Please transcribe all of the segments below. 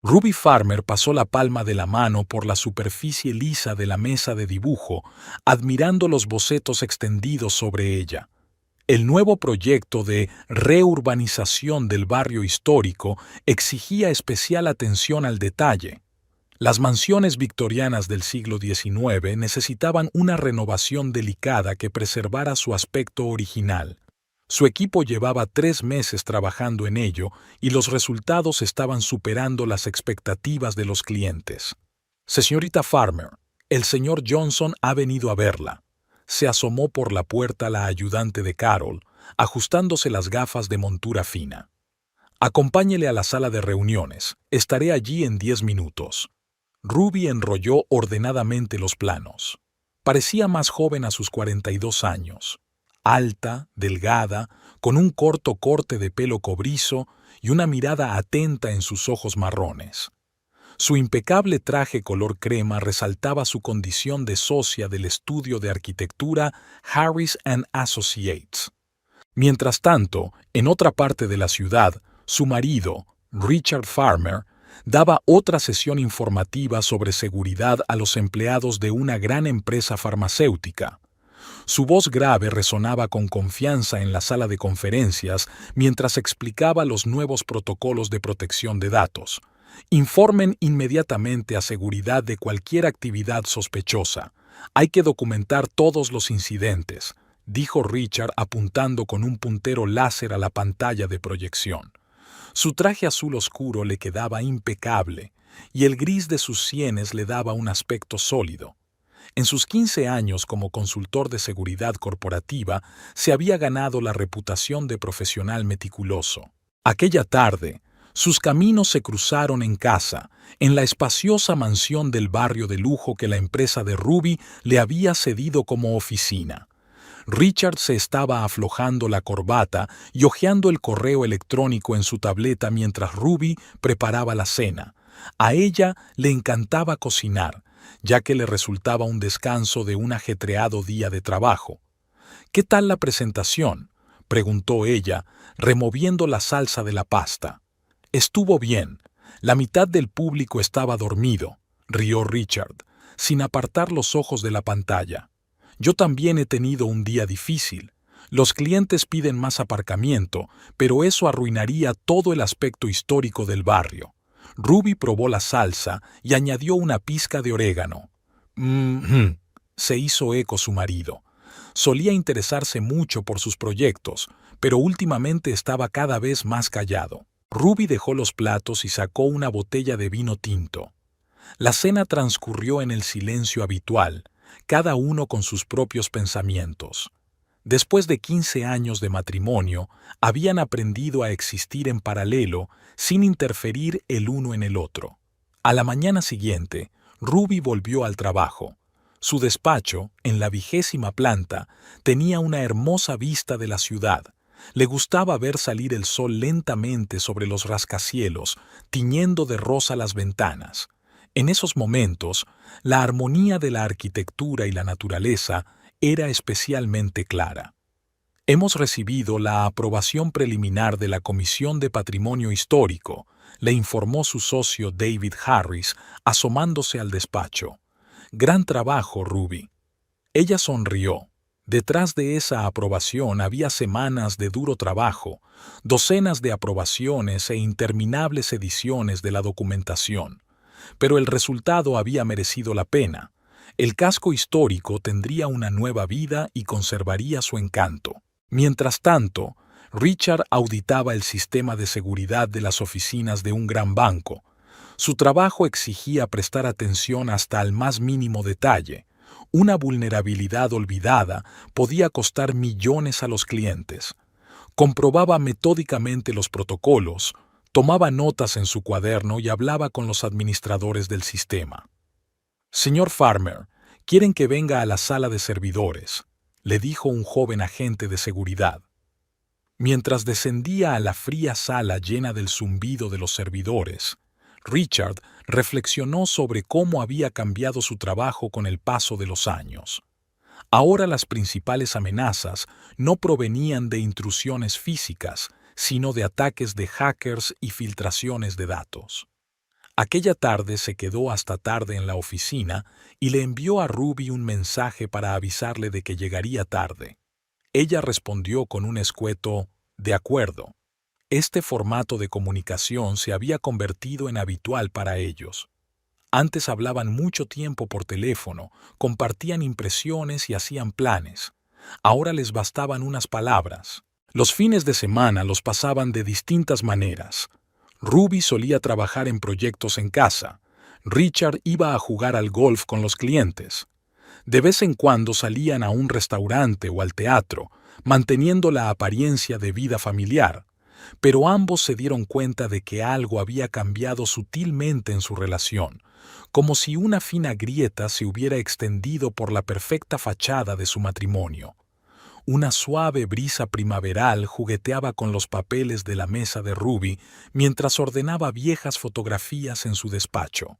Ruby Farmer pasó la palma de la mano por la superficie lisa de la mesa de dibujo, admirando los bocetos extendidos sobre ella. El nuevo proyecto de reurbanización del barrio histórico exigía especial atención al detalle. Las mansiones victorianas del siglo XIX necesitaban una renovación delicada que preservara su aspecto original. Su equipo llevaba 3 meses trabajando en ello y los resultados estaban superando las expectativas de los clientes. Señorita Farmer, el señor Johnson ha venido a verla. Se asomó por la puerta la ayudante de Carol, ajustándose las gafas de montura fina. Acompáñele a la sala de reuniones. Estaré allí en 10 minutos. Ruby enrolló ordenadamente los planos. Parecía más joven a sus 42 años. Alta, delgada, con un corto corte de pelo cobrizo y una mirada atenta en sus ojos marrones. Su impecable traje color crema resaltaba su condición de socia del estudio de arquitectura Harris & Associates. Mientras tanto, en otra parte de la ciudad, su marido, Richard Farmer, daba otra sesión informativa sobre seguridad a los empleados de una gran empresa farmacéutica. Su voz grave resonaba con confianza en la sala de conferencias mientras explicaba los nuevos protocolos de protección de datos. Informen inmediatamente a seguridad de cualquier actividad sospechosa. Hay que documentar todos los incidentes, dijo Richard apuntando con un puntero láser a la pantalla de proyección. Su traje azul oscuro le quedaba impecable y el gris de sus sienes le daba un aspecto sólido. En sus 15 años como consultor de seguridad corporativa, se había ganado la reputación de profesional meticuloso. Aquella tarde, sus caminos se cruzaron en casa, en la espaciosa mansión del barrio de lujo que la empresa de Ruby le había cedido como oficina. Richard se estaba aflojando la corbata y hojeando el correo electrónico en su tableta mientras Ruby preparaba la cena. A ella le encantaba cocinar, ya que le resultaba un descanso de un ajetreado día de trabajo. «¿Qué tal la presentación?», preguntó ella, removiendo la salsa de la pasta. «Estuvo bien. La mitad del público estaba dormido», rió Richard, sin apartar los ojos de la pantalla. «Yo también he tenido un día difícil. Los clientes piden más aparcamiento, pero eso arruinaría todo el aspecto histórico del barrio». Ruby probó la salsa y añadió una pizca de orégano. Se hizo eco su marido. Solía interesarse mucho por sus proyectos, pero últimamente estaba cada vez más callado. Ruby dejó los platos y sacó una botella de vino tinto. La cena transcurrió en el silencio habitual, cada uno con sus propios pensamientos. Después de 15 años de matrimonio, habían aprendido a existir en paralelo sin interferir el uno en el otro. A la mañana siguiente, Ruby volvió al trabajo. Su despacho, en la 20ª planta, tenía una hermosa vista de la ciudad. Le gustaba ver salir el sol lentamente sobre los rascacielos, tiñendo de rosa las ventanas. En esos momentos, la armonía de la arquitectura y la naturaleza era especialmente clara. «Hemos recibido la aprobación preliminar de la Comisión de Patrimonio Histórico», le informó su socio David Harris, asomándose al despacho. «Gran trabajo, Ruby». Ella sonrió. Detrás de esa aprobación había semanas de duro trabajo, docenas de aprobaciones e interminables ediciones de la documentación. Pero el resultado había merecido la pena. El casco histórico tendría una nueva vida y conservaría su encanto. Mientras tanto, Richard auditaba el sistema de seguridad de las oficinas de un gran banco. Su trabajo exigía prestar atención hasta al más mínimo detalle. Una vulnerabilidad olvidada podía costar millones a los clientes. Comprobaba metódicamente los protocolos, tomaba notas en su cuaderno y hablaba con los administradores del sistema. «Señor Farmer, quieren que venga a la sala de servidores», le dijo un joven agente de seguridad. Mientras descendía a la fría sala llena del zumbido de los servidores, Richard reflexionó sobre cómo había cambiado su trabajo con el paso de los años. Ahora las principales amenazas no provenían de intrusiones físicas, sino de ataques de hackers y filtraciones de datos. Aquella tarde se quedó hasta tarde en la oficina y le envió a Ruby un mensaje para avisarle de que llegaría tarde. Ella respondió con un escueto «de acuerdo». Este formato de comunicación se había convertido en habitual para ellos. Antes hablaban mucho tiempo por teléfono, compartían impresiones y hacían planes. Ahora les bastaban unas palabras. Los fines de semana los pasaban de distintas maneras. Ruby solía trabajar en proyectos en casa. Richard iba a jugar al golf con los clientes. De vez en cuando salían a un restaurante o al teatro, manteniendo la apariencia de vida familiar. Pero ambos se dieron cuenta de que algo había cambiado sutilmente en su relación, como si una fina grieta se hubiera extendido por la perfecta fachada de su matrimonio. Una suave brisa primaveral jugueteaba con los papeles de la mesa de Ruby mientras ordenaba viejas fotografías en su despacho.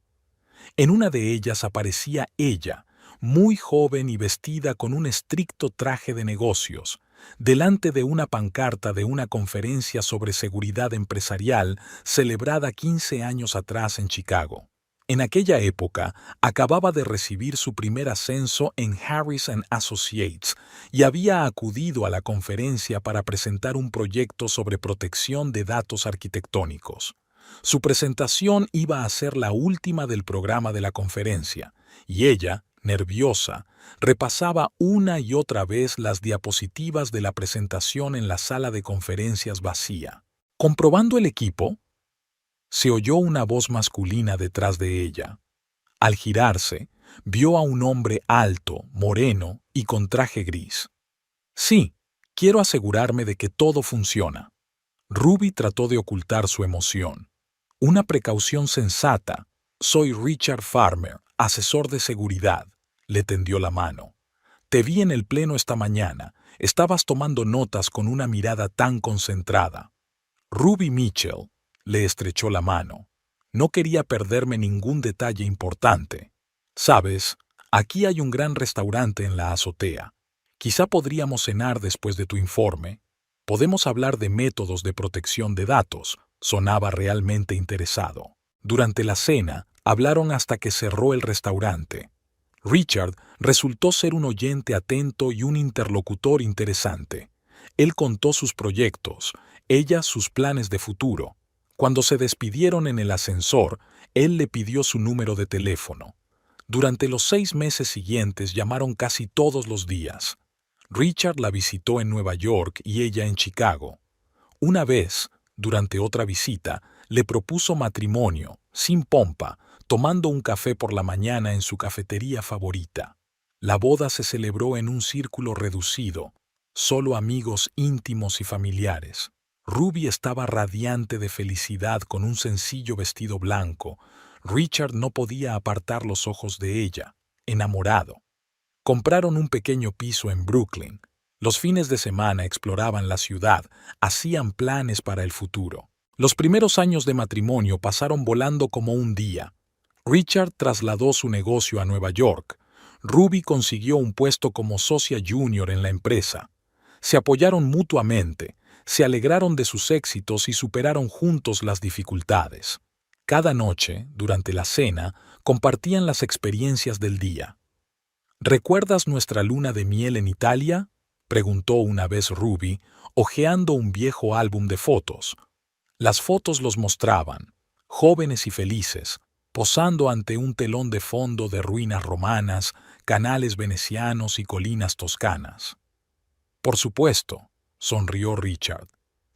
En una de ellas aparecía ella, muy joven y vestida con un estricto traje de negocios, delante de una pancarta de una conferencia sobre seguridad empresarial celebrada 15 años atrás en Chicago. En aquella época, acababa de recibir su primer ascenso en Harris & Associates y había acudido a la conferencia para presentar un proyecto sobre protección de datos arquitectónicos. Su presentación iba a ser la última del programa de la conferencia, y ella, nerviosa, repasaba una y otra vez las diapositivas de la presentación en la sala de conferencias vacía. ¿Comprobando el equipo? Se oyó una voz masculina detrás de ella. Al girarse, vio a un hombre alto, moreno y con traje gris. Sí, quiero asegurarme de que todo funciona. Ruby trató de ocultar su emoción. Una precaución sensata. Soy Richard Farmer, asesor de seguridad. Le tendió la mano. Te vi en el pleno esta mañana. Estabas tomando notas con una mirada tan concentrada. Ruby Mitchell le estrechó la mano. No quería perderme ningún detalle importante. Sabes, aquí hay un gran restaurante en la azotea. Quizá podríamos cenar después de tu informe. Podemos hablar de métodos de protección de datos. Sonaba realmente interesado. Durante la cena, hablaron hasta que cerró el restaurante. Richard resultó ser un oyente atento y un interlocutor interesante. Él contó sus proyectos, ella sus planes de futuro. Cuando se despidieron en el ascensor, él le pidió su número de teléfono. Durante los 6 meses siguientes llamaron casi todos los días. Richard la visitó en Nueva York y ella en Chicago. Una vez, durante otra visita, le propuso matrimonio, sin pompa, tomando un café por la mañana en su cafetería favorita. La boda se celebró en un círculo reducido, solo amigos íntimos y familiares. Ruby estaba radiante de felicidad con un sencillo vestido blanco. Richard no podía apartar los ojos de ella, enamorado. Compraron un pequeño piso en Brooklyn. Los fines de semana exploraban la ciudad, hacían planes para el futuro. Los primeros años de matrimonio pasaron volando como un día. Richard trasladó su negocio a Nueva York. Ruby consiguió un puesto como socia junior en la empresa. Se apoyaron mutuamente, se alegraron de sus éxitos y superaron juntos las dificultades. Cada noche, durante la cena, compartían las experiencias del día. ¿Recuerdas nuestra luna de miel en Italia?, preguntó una vez Ruby, hojeando un viejo álbum de fotos. Las fotos los mostraban, jóvenes y felices, posando ante un telón de fondo de ruinas romanas, canales venecianos y colinas toscanas. Por supuesto, sonrió Richard.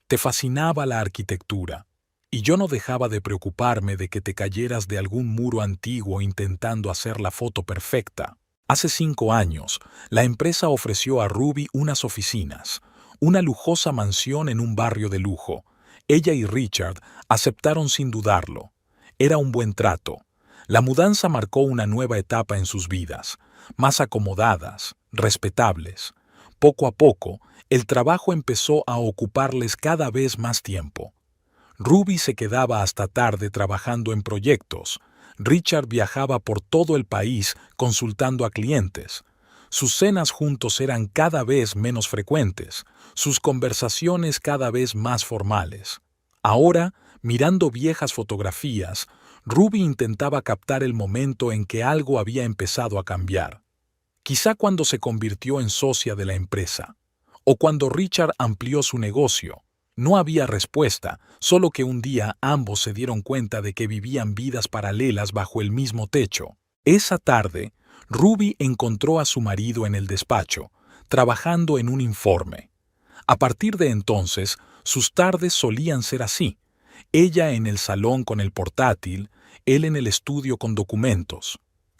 Te fascinaba la arquitectura, y yo no dejaba de preocuparme de que te cayeras de algún muro antiguo intentando hacer la foto perfecta. Hace 5 años, la empresa ofreció a Ruby unas oficinas, una lujosa mansión en un barrio de lujo. Ella y Richard aceptaron sin dudarlo. Era un buen trato. La mudanza marcó una nueva etapa en sus vidas, más acomodadas, respetables. Poco a poco, el trabajo empezó a ocuparles cada vez más tiempo. Ruby se quedaba hasta tarde trabajando en proyectos. Richard viajaba por todo el país consultando a clientes. Sus cenas juntos eran cada vez menos frecuentes, sus conversaciones cada vez más formales. Ahora, mirando viejas fotografías, Ruby intentaba captar el momento en que algo había empezado a cambiar. Quizá cuando se convirtió en socia de la empresa, o cuando Richard amplió su negocio. No había respuesta, solo que un día ambos se dieron cuenta de que vivían vidas paralelas bajo el mismo techo. Esa tarde, Ruby encontró a su marido en el despacho, trabajando en un informe. A partir de entonces, sus tardes solían ser así. Ella en el salón con el portátil, él en el estudio con documentos.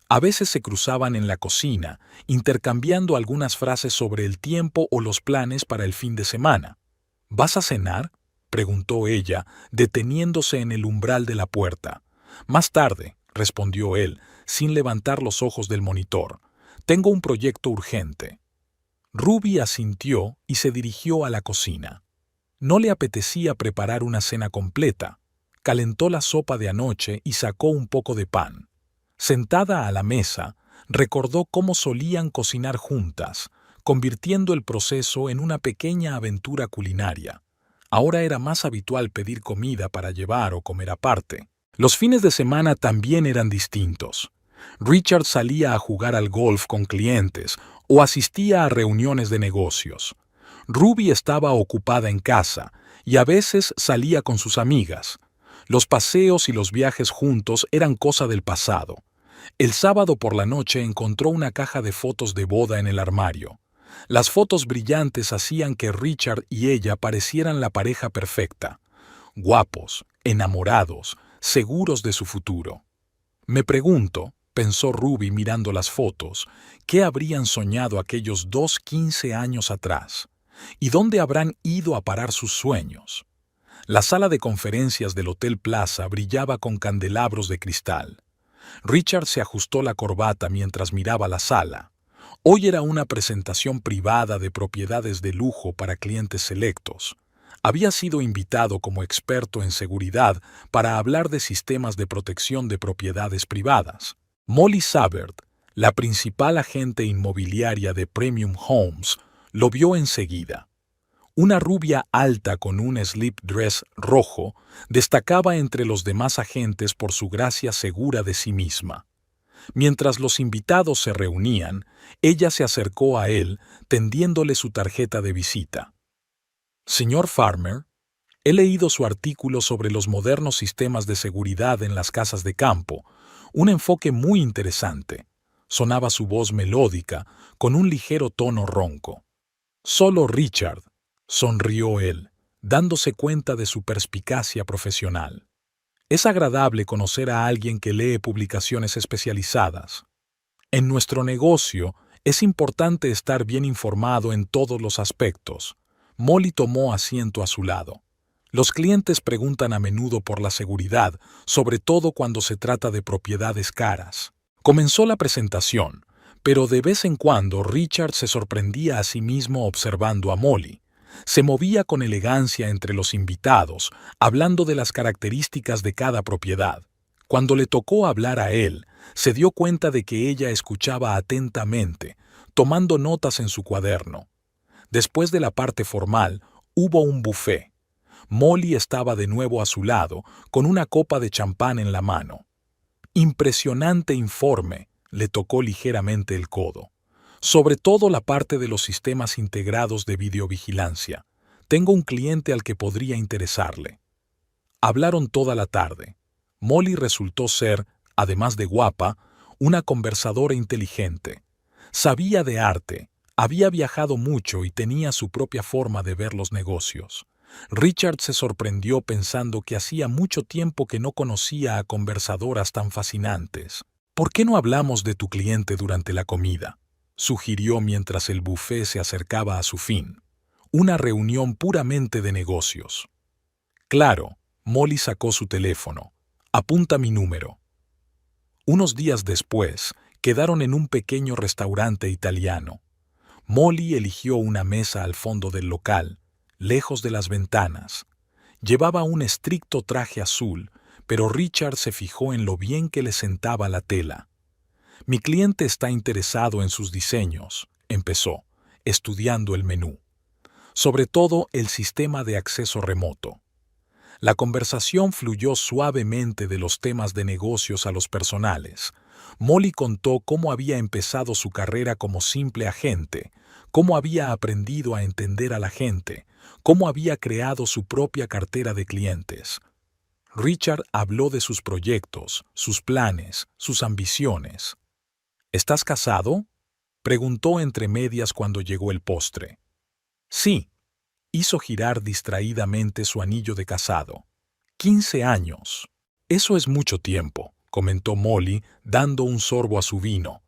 A veces se cruzaban en la cocina, intercambiando algunas frases sobre el tiempo o los planes para el fin de semana. ¿Vas a cenar?, preguntó ella, deteniéndose en el umbral de la puerta. Más tarde, respondió él, sin levantar los ojos del monitor. Tengo un proyecto urgente. Ruby asintió y se dirigió a la cocina. No le apetecía preparar una cena completa. Calentó la sopa de anoche y sacó un poco de pan. Sentada a la mesa, recordó cómo solían cocinar juntas, convirtiendo el proceso en una pequeña aventura culinaria. Ahora era más habitual pedir comida para llevar o comer aparte. Los fines de semana también eran distintos. Richard salía a jugar al golf con clientes o asistía a reuniones de negocios. Ruby estaba ocupada en casa y a veces salía con sus amigas. Los paseos y los viajes juntos eran cosa del pasado. El sábado por la noche encontró una caja de fotos de boda en el armario. Las fotos brillantes hacían que Richard y ella parecieran la pareja perfecta. Guapos, enamorados, seguros de su futuro. Me pregunto, pensó Ruby mirando las fotos, ¿qué habrían soñado aquellos 15 años atrás? ¿Y dónde habrán ido a parar sus sueños? La sala de conferencias del Hotel Plaza brillaba con candelabros de cristal. Richard se ajustó la corbata mientras miraba la sala. Hoy era una presentación privada de propiedades de lujo para clientes selectos. Había sido invitado como experto en seguridad para hablar de sistemas de protección de propiedades privadas. Molly Sabert, la principal agente inmobiliaria de Premium Homes, lo vio enseguida. Una rubia alta con un slip dress rojo destacaba entre los demás agentes por su gracia segura de sí misma. Mientras los invitados se reunían, ella se acercó a él, tendiéndole su tarjeta de visita. Señor Farmer, he leído su artículo sobre los modernos sistemas de seguridad en las casas de campo, un enfoque muy interesante. Sonaba su voz melódica, con un ligero tono ronco. Solo Richard, sonrió él, dándose cuenta de su perspicacia profesional. Es agradable conocer a alguien que lee publicaciones especializadas. En nuestro negocio es importante estar bien informado en todos los aspectos. Molly tomó asiento a su lado. Los clientes preguntan a menudo por la seguridad, sobre todo cuando se trata de propiedades caras. Comenzó la presentación, pero de vez en cuando Richard se sorprendía a sí mismo observando a Molly. Se movía con elegancia entre los invitados, hablando de las características de cada propiedad. Cuando le tocó hablar a él, se dio cuenta de que ella escuchaba atentamente, tomando notas en su cuaderno. Después de la parte formal, hubo un buffet. Molly estaba de nuevo a su lado, con una copa de champán en la mano. Impresionante informe, le tocó ligeramente el codo. Sobre todo la parte de los sistemas integrados de videovigilancia. Tengo un cliente al que podría interesarle. Hablaron toda la tarde. Molly resultó ser, además de guapa, una conversadora inteligente. Sabía de arte, había viajado mucho y tenía su propia forma de ver los negocios. Richard se sorprendió pensando que hacía mucho tiempo que no conocía a conversadoras tan fascinantes. ¿Por qué no hablamos de tu cliente durante la comida?, sugirió mientras el buffet se acercaba a su fin. Una reunión puramente de negocios. Claro, Molly sacó su teléfono. Apunta mi número. Unos días después, quedaron en un pequeño restaurante italiano. Molly eligió una mesa al fondo del local, lejos de las ventanas. Llevaba un estricto traje azul, pero Richard se fijó en lo bien que le sentaba la tela. Mi cliente está interesado en sus diseños, empezó, estudiando el menú. Sobre todo el sistema de acceso remoto. La conversación fluyó suavemente de los temas de negocios a los personales. Molly contó cómo había empezado su carrera como simple agente, cómo había aprendido a entender a la gente, cómo había creado su propia cartera de clientes. Richard habló de sus proyectos, sus planes, sus ambiciones. ¿Estás casado?, preguntó entre medias cuando llegó el postre. Sí, hizo girar distraídamente su anillo de casado. 15 años. Eso es mucho tiempo, comentó Molly, dando un sorbo a su vino.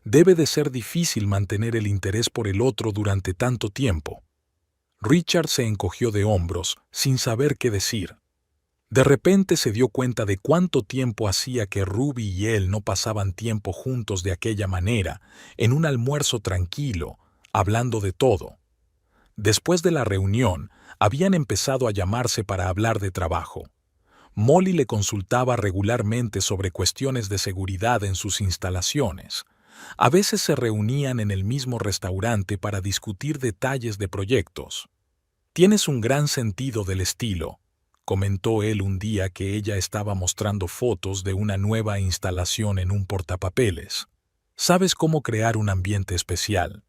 Debe de ser difícil mantener el interés por el otro durante tanto tiempo. Richard se encogió de hombros, sin saber qué decir. De repente se dio cuenta de cuánto tiempo hacía que Ruby y él no pasaban tiempo juntos de aquella manera, en un almuerzo tranquilo, hablando de todo. Después de la reunión, habían empezado a llamarse para hablar de trabajo. Molly le consultaba regularmente sobre cuestiones de seguridad en sus instalaciones. A veces se reunían en el mismo restaurante para discutir detalles de proyectos. «Tienes un gran sentido del estilo», comentó él un día que ella estaba mostrando fotos de una nueva instalación en un portapapeles. «Sabes cómo crear un ambiente especial».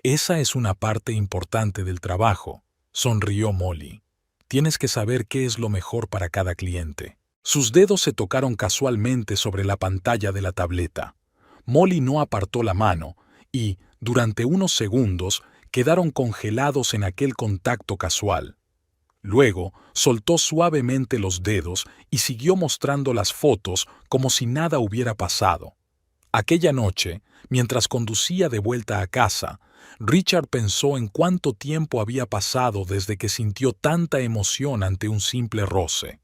«Esa es una parte importante del trabajo», sonrió Molly. «Tienes que saber qué es lo mejor para cada cliente». Sus dedos se tocaron casualmente sobre la pantalla de la tableta. Molly no apartó la mano y, durante unos segundos, quedaron congelados en aquel contacto casual. Luego, soltó suavemente los dedos y siguió mostrando las fotos como si nada hubiera pasado. Aquella noche, mientras conducía de vuelta a casa, Richard pensó en cuánto tiempo había pasado desde que sintió tanta emoción ante un simple roce.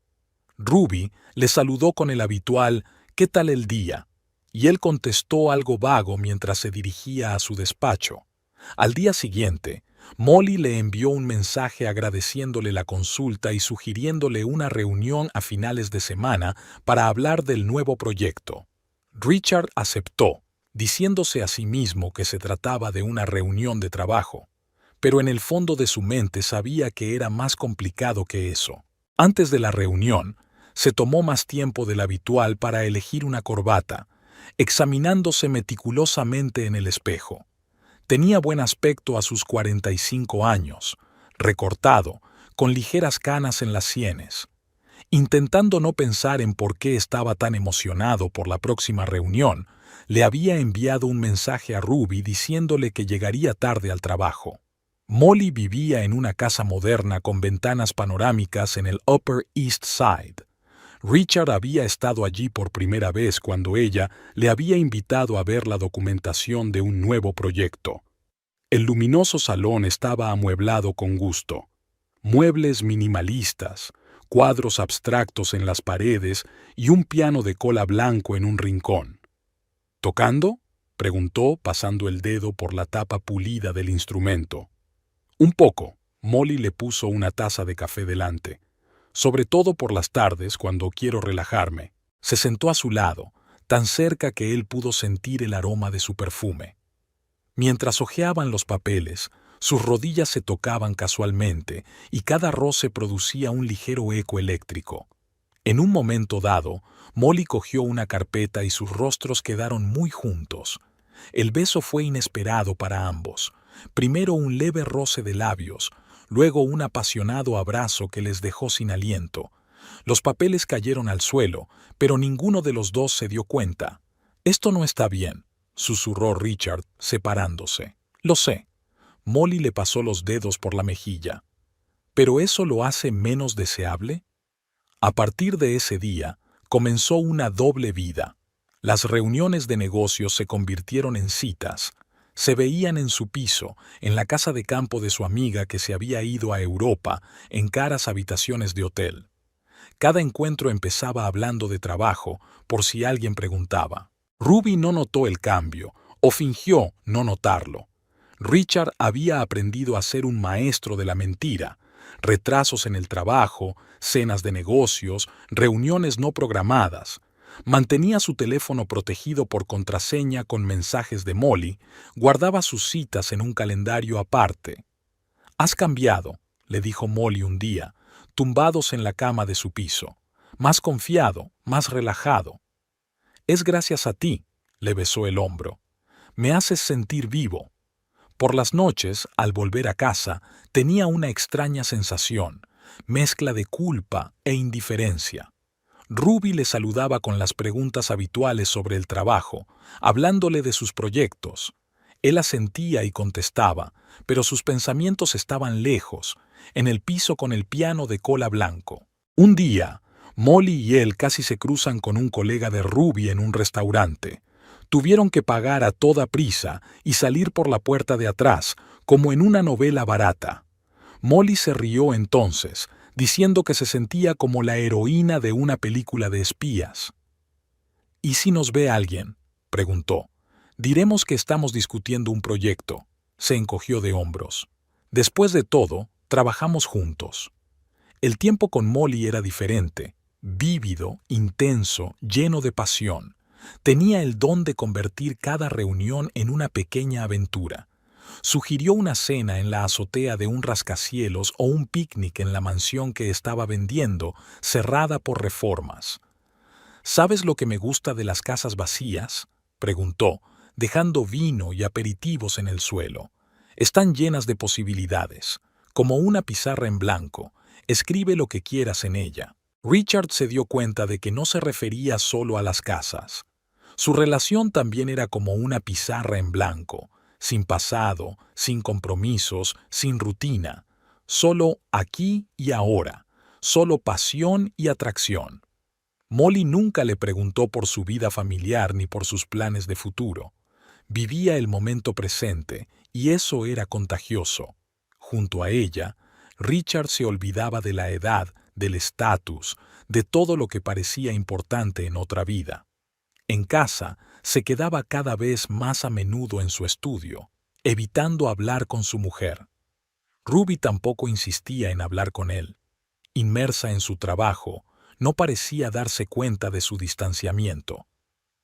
Ruby le saludó con el habitual «¿Qué tal el día?», y él contestó algo vago mientras se dirigía a su despacho. Al día siguiente, Molly le envió un mensaje agradeciéndole la consulta y sugiriéndole una reunión a finales de semana para hablar del nuevo proyecto. Richard aceptó, diciéndose a sí mismo que se trataba de una reunión de trabajo, pero en el fondo de su mente sabía que era más complicado que eso. Antes de la reunión, se tomó más tiempo del habitual para elegir una corbata, examinándose meticulosamente en el espejo. Tenía buen aspecto a sus 45 años, recortado, con ligeras canas en las sienes. Intentando no pensar en por qué estaba tan emocionado por la próxima reunión, le había enviado un mensaje a Ruby diciéndole que llegaría tarde al trabajo. Molly vivía en una casa moderna con ventanas panorámicas en el Upper East Side. Richard había estado allí por primera vez cuando ella le había invitado a ver la documentación de un nuevo proyecto. El luminoso salón estaba amueblado con gusto. Muebles minimalistas, cuadros abstractos en las paredes y un piano de cola blanco en un rincón. ¿Tocando?, preguntó pasando el dedo por la tapa pulida del instrumento. Un poco. Molly le puso una taza de café delante. Sobre todo por las tardes cuando quiero relajarme. Se sentó a su lado, tan cerca que él pudo sentir el aroma de su perfume. Mientras hojeaban los papeles, sus rodillas se tocaban casualmente y cada roce producía un ligero eco eléctrico. En un momento dado, Molly cogió una carpeta y sus rostros quedaron muy juntos. El beso fue inesperado para ambos. Primero un leve roce de labios, luego un apasionado abrazo que les dejó sin aliento. Los papeles cayeron al suelo, pero ninguno de los dos se dio cuenta. «Esto no está bien», susurró Richard, separándose. «Lo sé». Molly le pasó los dedos por la mejilla. ¿Pero eso lo hace menos deseable? A partir de ese día, comenzó una doble vida. Las reuniones de negocios se convirtieron en citas. Se veían en su piso, en la casa de campo de su amiga que se había ido a Europa, en caras habitaciones de hotel. Cada encuentro empezaba hablando de trabajo, por si alguien preguntaba. Ruby no notó el cambio, o fingió no notarlo. Richard había aprendido a ser un maestro de la mentira. Retrasos en el trabajo, cenas de negocios, reuniones no programadas. Mantenía su teléfono protegido por contraseña con mensajes de Molly, guardaba sus citas en un calendario aparte. «Has cambiado», le dijo Molly un día, tumbados en la cama de su piso. Más confiado, más relajado. Es gracias a ti, le besó el hombro. Me haces sentir vivo. Por las noches, al volver a casa, tenía una extraña sensación, mezcla de culpa e indiferencia. Ruby le saludaba con las preguntas habituales sobre el trabajo, hablándole de sus proyectos. Él asentía y contestaba, pero sus pensamientos estaban lejos, en el piso con el piano de cola blanco. Un día, Molly y él casi se cruzan con un colega de Ruby en un restaurante. Tuvieron que pagar a toda prisa y salir por la puerta de atrás, como en una novela barata. Molly se rió entonces, diciendo que se sentía como la heroína de una película de espías. ¿Y si nos ve alguien?, preguntó. Diremos que estamos discutiendo un proyecto. Se encogió de hombros. Después de todo, trabajamos juntos. El tiempo con Molly era diferente, vívido, intenso, lleno de pasión. Tenía el don de convertir cada reunión en una pequeña aventura. Sugirió una cena en la azotea de un rascacielos o un picnic en la mansión que estaba vendiendo, cerrada por reformas. ¿Sabes lo que me gusta de las casas vacías?, preguntó, dejando vino y aperitivos en el suelo. Están llenas de posibilidades. Como una pizarra en blanco, escribe lo que quieras en ella. Richard se dio cuenta de que no se refería solo a las casas. Su relación también era como una pizarra en blanco, sin pasado, sin compromisos, sin rutina, solo aquí y ahora, solo pasión y atracción. Molly nunca le preguntó por su vida familiar ni por sus planes de futuro. Vivía el momento presente, y eso era contagioso. Junto a ella, Richard se olvidaba de la edad, del estatus, de todo lo que parecía importante en otra vida. En casa, se quedaba cada vez más a menudo en su estudio, evitando hablar con su mujer. Ruby tampoco insistía en hablar con él. Inmersa en su trabajo, no parecía darse cuenta de su distanciamiento.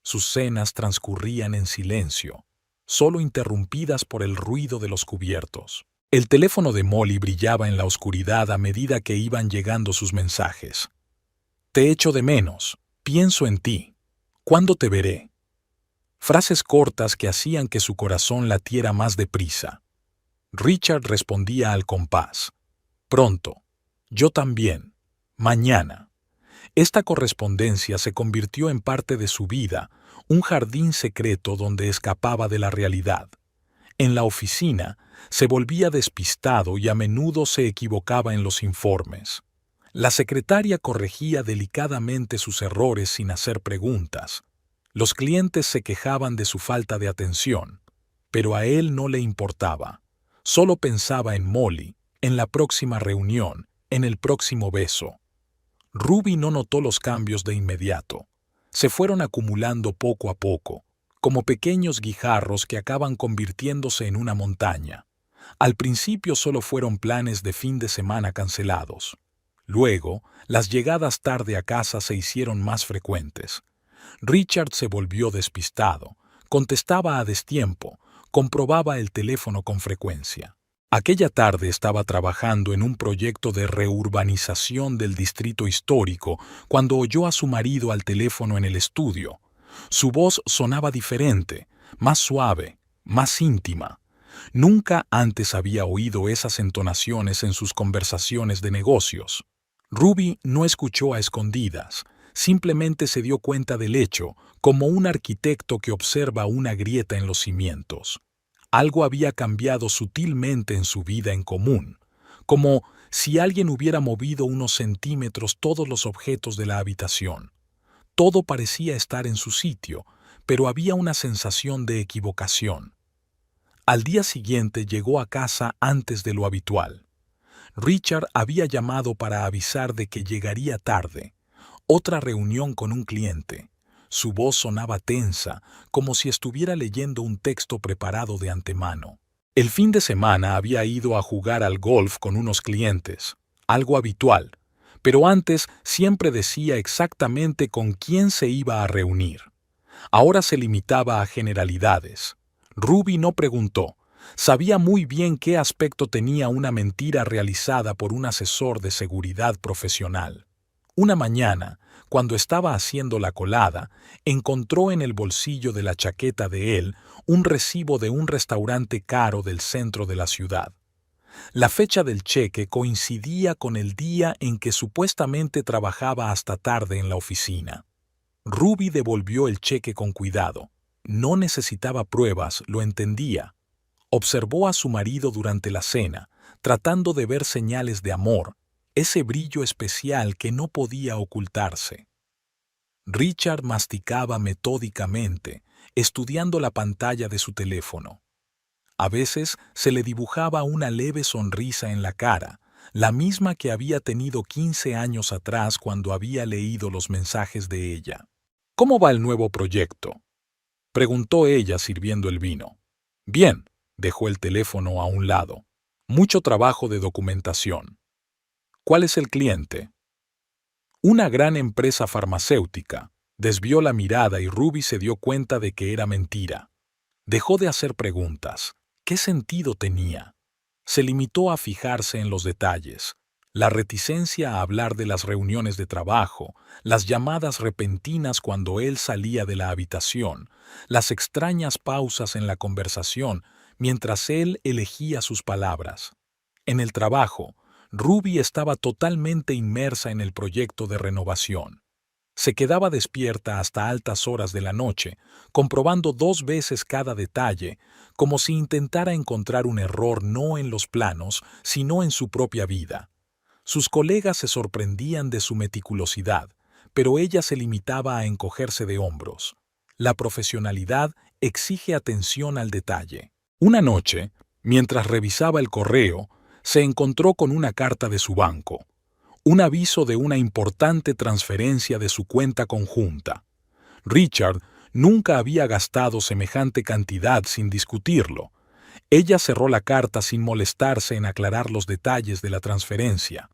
Sus cenas transcurrían en silencio, solo interrumpidas por el ruido de los cubiertos. El teléfono de Molly brillaba en la oscuridad a medida que iban llegando sus mensajes. Te echo de menos, pienso en ti. ¿Cuándo te veré? Frases cortas que hacían que su corazón latiera más deprisa. Richard respondía al compás. Pronto. Yo también. Mañana. Esta correspondencia se convirtió en parte de su vida, un jardín secreto donde escapaba de la realidad. En la oficina, se volvía despistado y a menudo se equivocaba en los informes. La secretaria corregía delicadamente sus errores sin hacer preguntas. Los clientes se quejaban de su falta de atención, pero a él no le importaba. Solo pensaba en Molly, en la próxima reunión, en el próximo beso. Ruby no notó los cambios de inmediato. Se fueron acumulando poco a poco, como pequeños guijarros que acaban convirtiéndose en una montaña. Al principio solo fueron planes de fin de semana cancelados. Luego, las llegadas tarde a casa se hicieron más frecuentes. Richard se volvió despistado, contestaba a destiempo, comprobaba el teléfono con frecuencia. Aquella tarde estaba trabajando en un proyecto de reurbanización del distrito histórico cuando oyó a su marido al teléfono en el estudio. Su voz sonaba diferente, más suave, más íntima. Nunca antes había oído esas entonaciones en sus conversaciones de negocios. Ruby no escuchó a escondidas, simplemente se dio cuenta del hecho, como un arquitecto que observa una grieta en los cimientos. Algo había cambiado sutilmente en su vida en común, como si alguien hubiera movido unos centímetros todos los objetos de la habitación. Todo parecía estar en su sitio, pero había una sensación de equivocación. Al día siguiente llegó a casa antes de lo habitual. Richard había llamado para avisar de que llegaría tarde. Otra reunión con un cliente. Su voz sonaba tensa, como si estuviera leyendo un texto preparado de antemano. El fin de semana había ido a jugar al golf con unos clientes, algo habitual, pero antes siempre decía exactamente con quién se iba a reunir. Ahora se limitaba a generalidades. Ruby no preguntó, Sabía muy bien qué aspecto tenía una mentira realizada por un asesor de seguridad profesional. Una mañana, cuando estaba haciendo la colada, encontró en el bolsillo de la chaqueta de él un recibo de un restaurante caro del centro de la ciudad. La fecha del cheque coincidía con el día en que supuestamente trabajaba hasta tarde en la oficina. Ruby devolvió el cheque con cuidado. No necesitaba pruebas, lo entendía. Observó a su marido durante la cena, tratando de ver señales de amor, ese brillo especial que no podía ocultarse. Richard masticaba metódicamente, estudiando la pantalla de su teléfono. A veces se le dibujaba una leve sonrisa en la cara, la misma que había tenido 15 años atrás cuando había leído los mensajes de ella. «¿Cómo va el nuevo proyecto?», preguntó ella sirviendo el vino. «Bien», dejó el teléfono a un lado. «Mucho trabajo de documentación». «¿Cuál es el cliente?». «Una gran empresa farmacéutica». Desvió la mirada y Ruby se dio cuenta de que era mentira. Dejó de hacer preguntas. ¿Qué sentido tenía? Se limitó a fijarse en los detalles. La reticencia a hablar de las reuniones de trabajo, las llamadas repentinas cuando él salía de la habitación, las extrañas pausas en la conversación mientras él elegía sus palabras. En el trabajo, Ruby estaba totalmente inmersa en el proyecto de renovación. Se quedaba despierta hasta altas horas de la noche, comprobando 2 veces cada detalle, como si intentara encontrar un error no en los planos, sino en su propia vida. Sus colegas se sorprendían de su meticulosidad, pero ella se limitaba a encogerse de hombros. La profesionalidad exige atención al detalle. Una noche, mientras revisaba el correo, se encontró con una carta de su banco. Un aviso de una importante transferencia de su cuenta conjunta. Richard nunca había gastado semejante cantidad sin discutirlo. Ella cerró la carta sin molestarse en aclarar los detalles de la transferencia.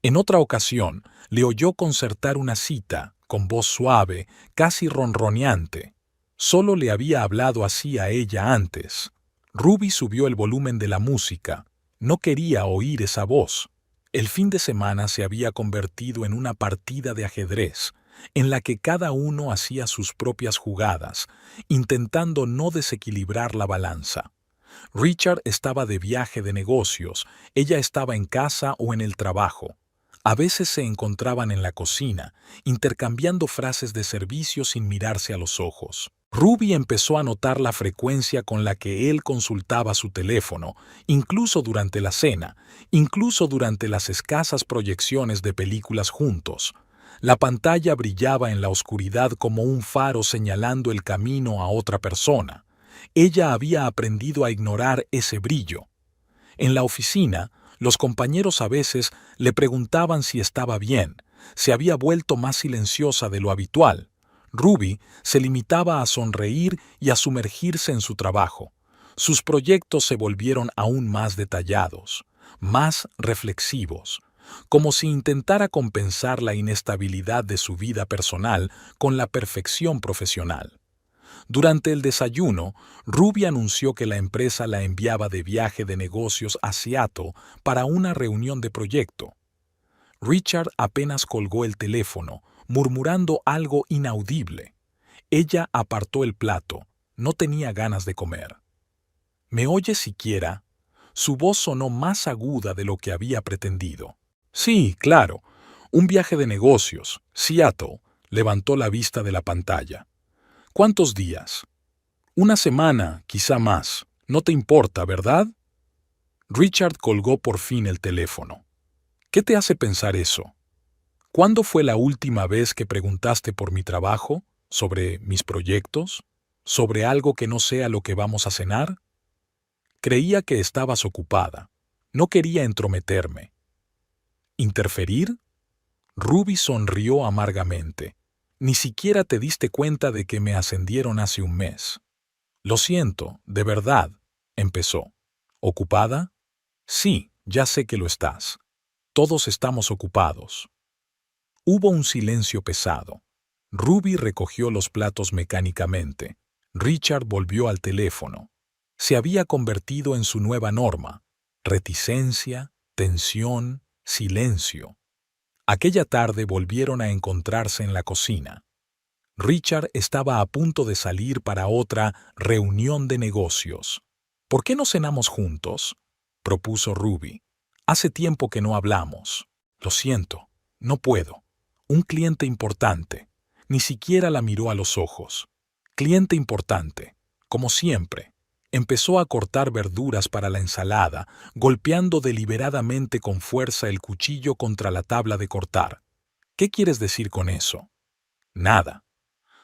En otra ocasión, le oyó concertar una cita, con voz suave, casi ronroneante. Solo le había hablado así a ella antes. Ruby subió el volumen de la música. No quería oír esa voz. El fin de semana se había convertido en una partida de ajedrez, en la que cada uno hacía sus propias jugadas, intentando no desequilibrar la balanza. Richard estaba de viaje de negocios, ella estaba en casa o en el trabajo. A veces se encontraban en la cocina, intercambiando frases de servicio sin mirarse a los ojos. Ruby empezó a notar la frecuencia con la que él consultaba su teléfono, incluso durante la cena, incluso durante las escasas proyecciones de películas juntos. La pantalla brillaba en la oscuridad como un faro señalando el camino a otra persona. Ella había aprendido a ignorar ese brillo. En la oficina, los compañeros a veces le preguntaban si estaba bien, se había vuelto más silenciosa de lo habitual. Ruby se limitaba a sonreír y a sumergirse en su trabajo. Sus proyectos se volvieron aún más detallados, más reflexivos, como si intentara compensar la inestabilidad de su vida personal con la perfección profesional. Durante el desayuno, Ruby anunció que la empresa la enviaba de viaje de negocios a Seattle para una reunión de proyecto. Richard apenas colgó el teléfono, murmurando algo inaudible. Ella apartó el plato. No tenía ganas de comer. ¿Me oyes siquiera? Su voz sonó más aguda de lo que había pretendido. Sí, claro. Un viaje de negocios. Seattle. Levantó la vista de la pantalla. ¿Cuántos días? Una semana, quizá más. No te importa, ¿verdad? Richard colgó por fin el teléfono. ¿Qué te hace pensar eso? ¿Cuándo fue la última vez que preguntaste por mi trabajo? ¿Sobre mis proyectos? ¿Sobre algo que no sea lo que vamos a cenar? Creía que estabas ocupada. No quería entrometerme. ¿Interferir? Ruby sonrió amargamente. Ni siquiera te diste cuenta de que me ascendieron hace un mes. Lo siento, de verdad, empezó. ¿Ocupada? Sí, ya sé que lo estás. Todos estamos ocupados. Hubo un silencio pesado. Ruby recogió los platos mecánicamente. Richard volvió al teléfono. Se había convertido en su nueva norma: reticencia, tensión, silencio. Aquella tarde volvieron a encontrarse en la cocina. Richard estaba a punto de salir para otra reunión de negocios. ¿Por qué no cenamos juntos?, propuso Ruby. Hace tiempo que no hablamos. Lo siento, no puedo. Un cliente importante. Ni siquiera la miró a los ojos. Cliente importante, como siempre. Empezó a cortar verduras para la ensalada, golpeando deliberadamente con fuerza el cuchillo contra la tabla de cortar. ¿Qué quieres decir con eso? Nada.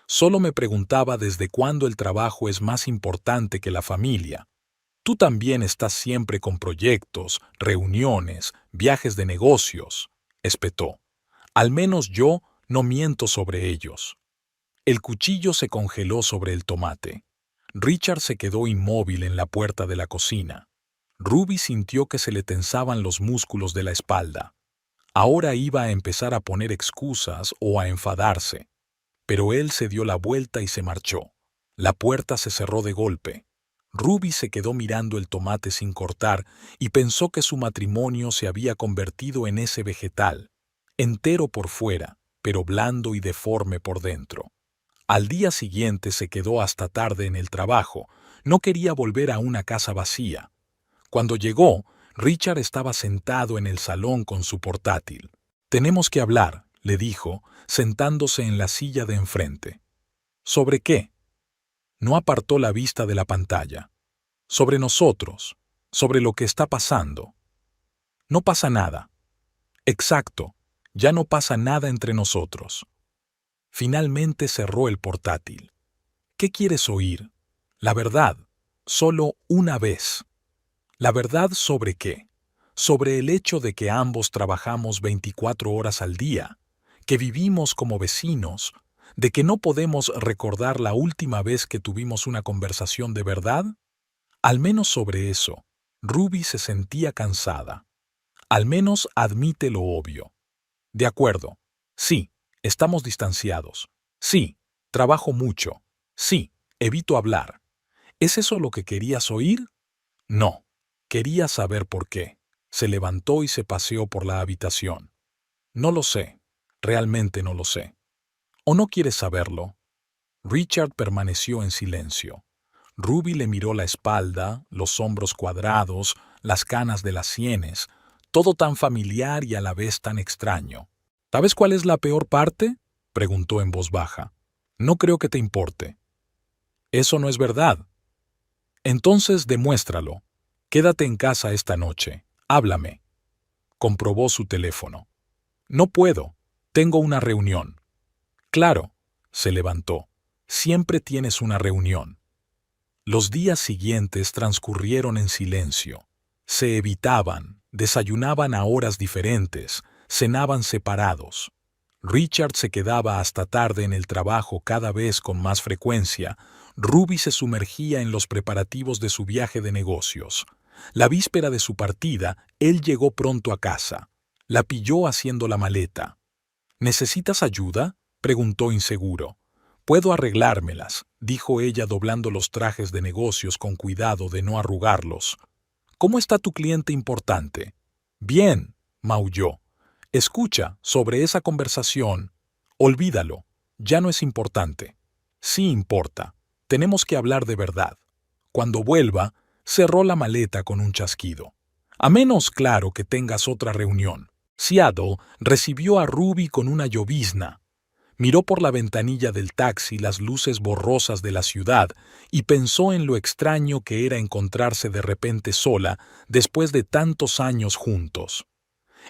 Solo me preguntaba desde cuándo el trabajo es más importante que la familia. Tú también estás siempre con proyectos, reuniones, viajes de negocios, espetó. Al menos yo no miento sobre ellos. El cuchillo se congeló sobre el tomate. Richard se quedó inmóvil en la puerta de la cocina. Ruby sintió que se le tensaban los músculos de la espalda. Ahora iba a empezar a poner excusas o a enfadarse. Pero él se dio la vuelta y se marchó. La puerta se cerró de golpe. Ruby se quedó mirando el tomate sin cortar y pensó que su matrimonio se había convertido en ese vegetal, entero por fuera, pero blando y deforme por dentro. Al día siguiente se quedó hasta tarde en el trabajo. No quería volver a una casa vacía. Cuando llegó, Richard estaba sentado en el salón con su portátil. «Tenemos que hablar», le dijo, sentándose en la silla de enfrente. «¿Sobre qué?» No apartó la vista de la pantalla. «Sobre nosotros, sobre lo que está pasando». «No pasa nada». «Exacto, ya no pasa nada entre nosotros». Finalmente cerró el portátil. «¿Qué quieres oír?» «La verdad, solo una vez». «¿La verdad sobre qué?» «Sobre el hecho de que ambos trabajamos 24 horas al día, que vivimos como vecinos, de que no podemos recordar la última vez que tuvimos una conversación de verdad». Al menos sobre eso, Ruby se sentía cansada. Al menos admite lo obvio. «De acuerdo. Sí, estamos distanciados. Sí, trabajo mucho. Sí, evito hablar». ¿Es eso lo que querías oír? No. Quería saber por qué. Se levantó y se paseó por la habitación. «No lo sé. Realmente no lo sé». ¿O no quieres saberlo? Richard permaneció en silencio. Ruby le miró la espalda, los hombros cuadrados, las canas de las sienes, todo tan familiar y a la vez tan extraño. «¿Sabes cuál es la peor parte?», preguntó en voz baja. «No creo que te importe». «Eso no es verdad». «Entonces demuéstralo. Quédate en casa esta noche. Háblame». Comprobó su teléfono. «No puedo. Tengo una reunión». «Claro», se levantó. «Siempre tienes una reunión». Los días siguientes transcurrieron en silencio. Se evitaban, desayunaban a horas diferentes, cenaban separados. Richard se quedaba hasta tarde en el trabajo cada vez con más frecuencia. Ruby se sumergía en los preparativos de su viaje de negocios. La víspera de su partida, él llegó pronto a casa. La pilló haciendo la maleta. «¿Necesitas ayuda?», preguntó inseguro. «Puedo arreglármelas», dijo ella doblando los trajes de negocios con cuidado de no arrugarlos. «¿Cómo está tu cliente importante?» «Bien», maulló. «Escucha, sobre esa conversación, olvídalo, ya no es importante». «Sí importa. Tenemos que hablar de verdad». Cuando vuelva, cerró la maleta con un chasquido. «A menos, claro, que tengas otra reunión». Seattle recibió a Ruby con una llovizna. Miró por la ventanilla del taxi las luces borrosas de la ciudad y pensó en lo extraño que era encontrarse de repente sola después de tantos años juntos.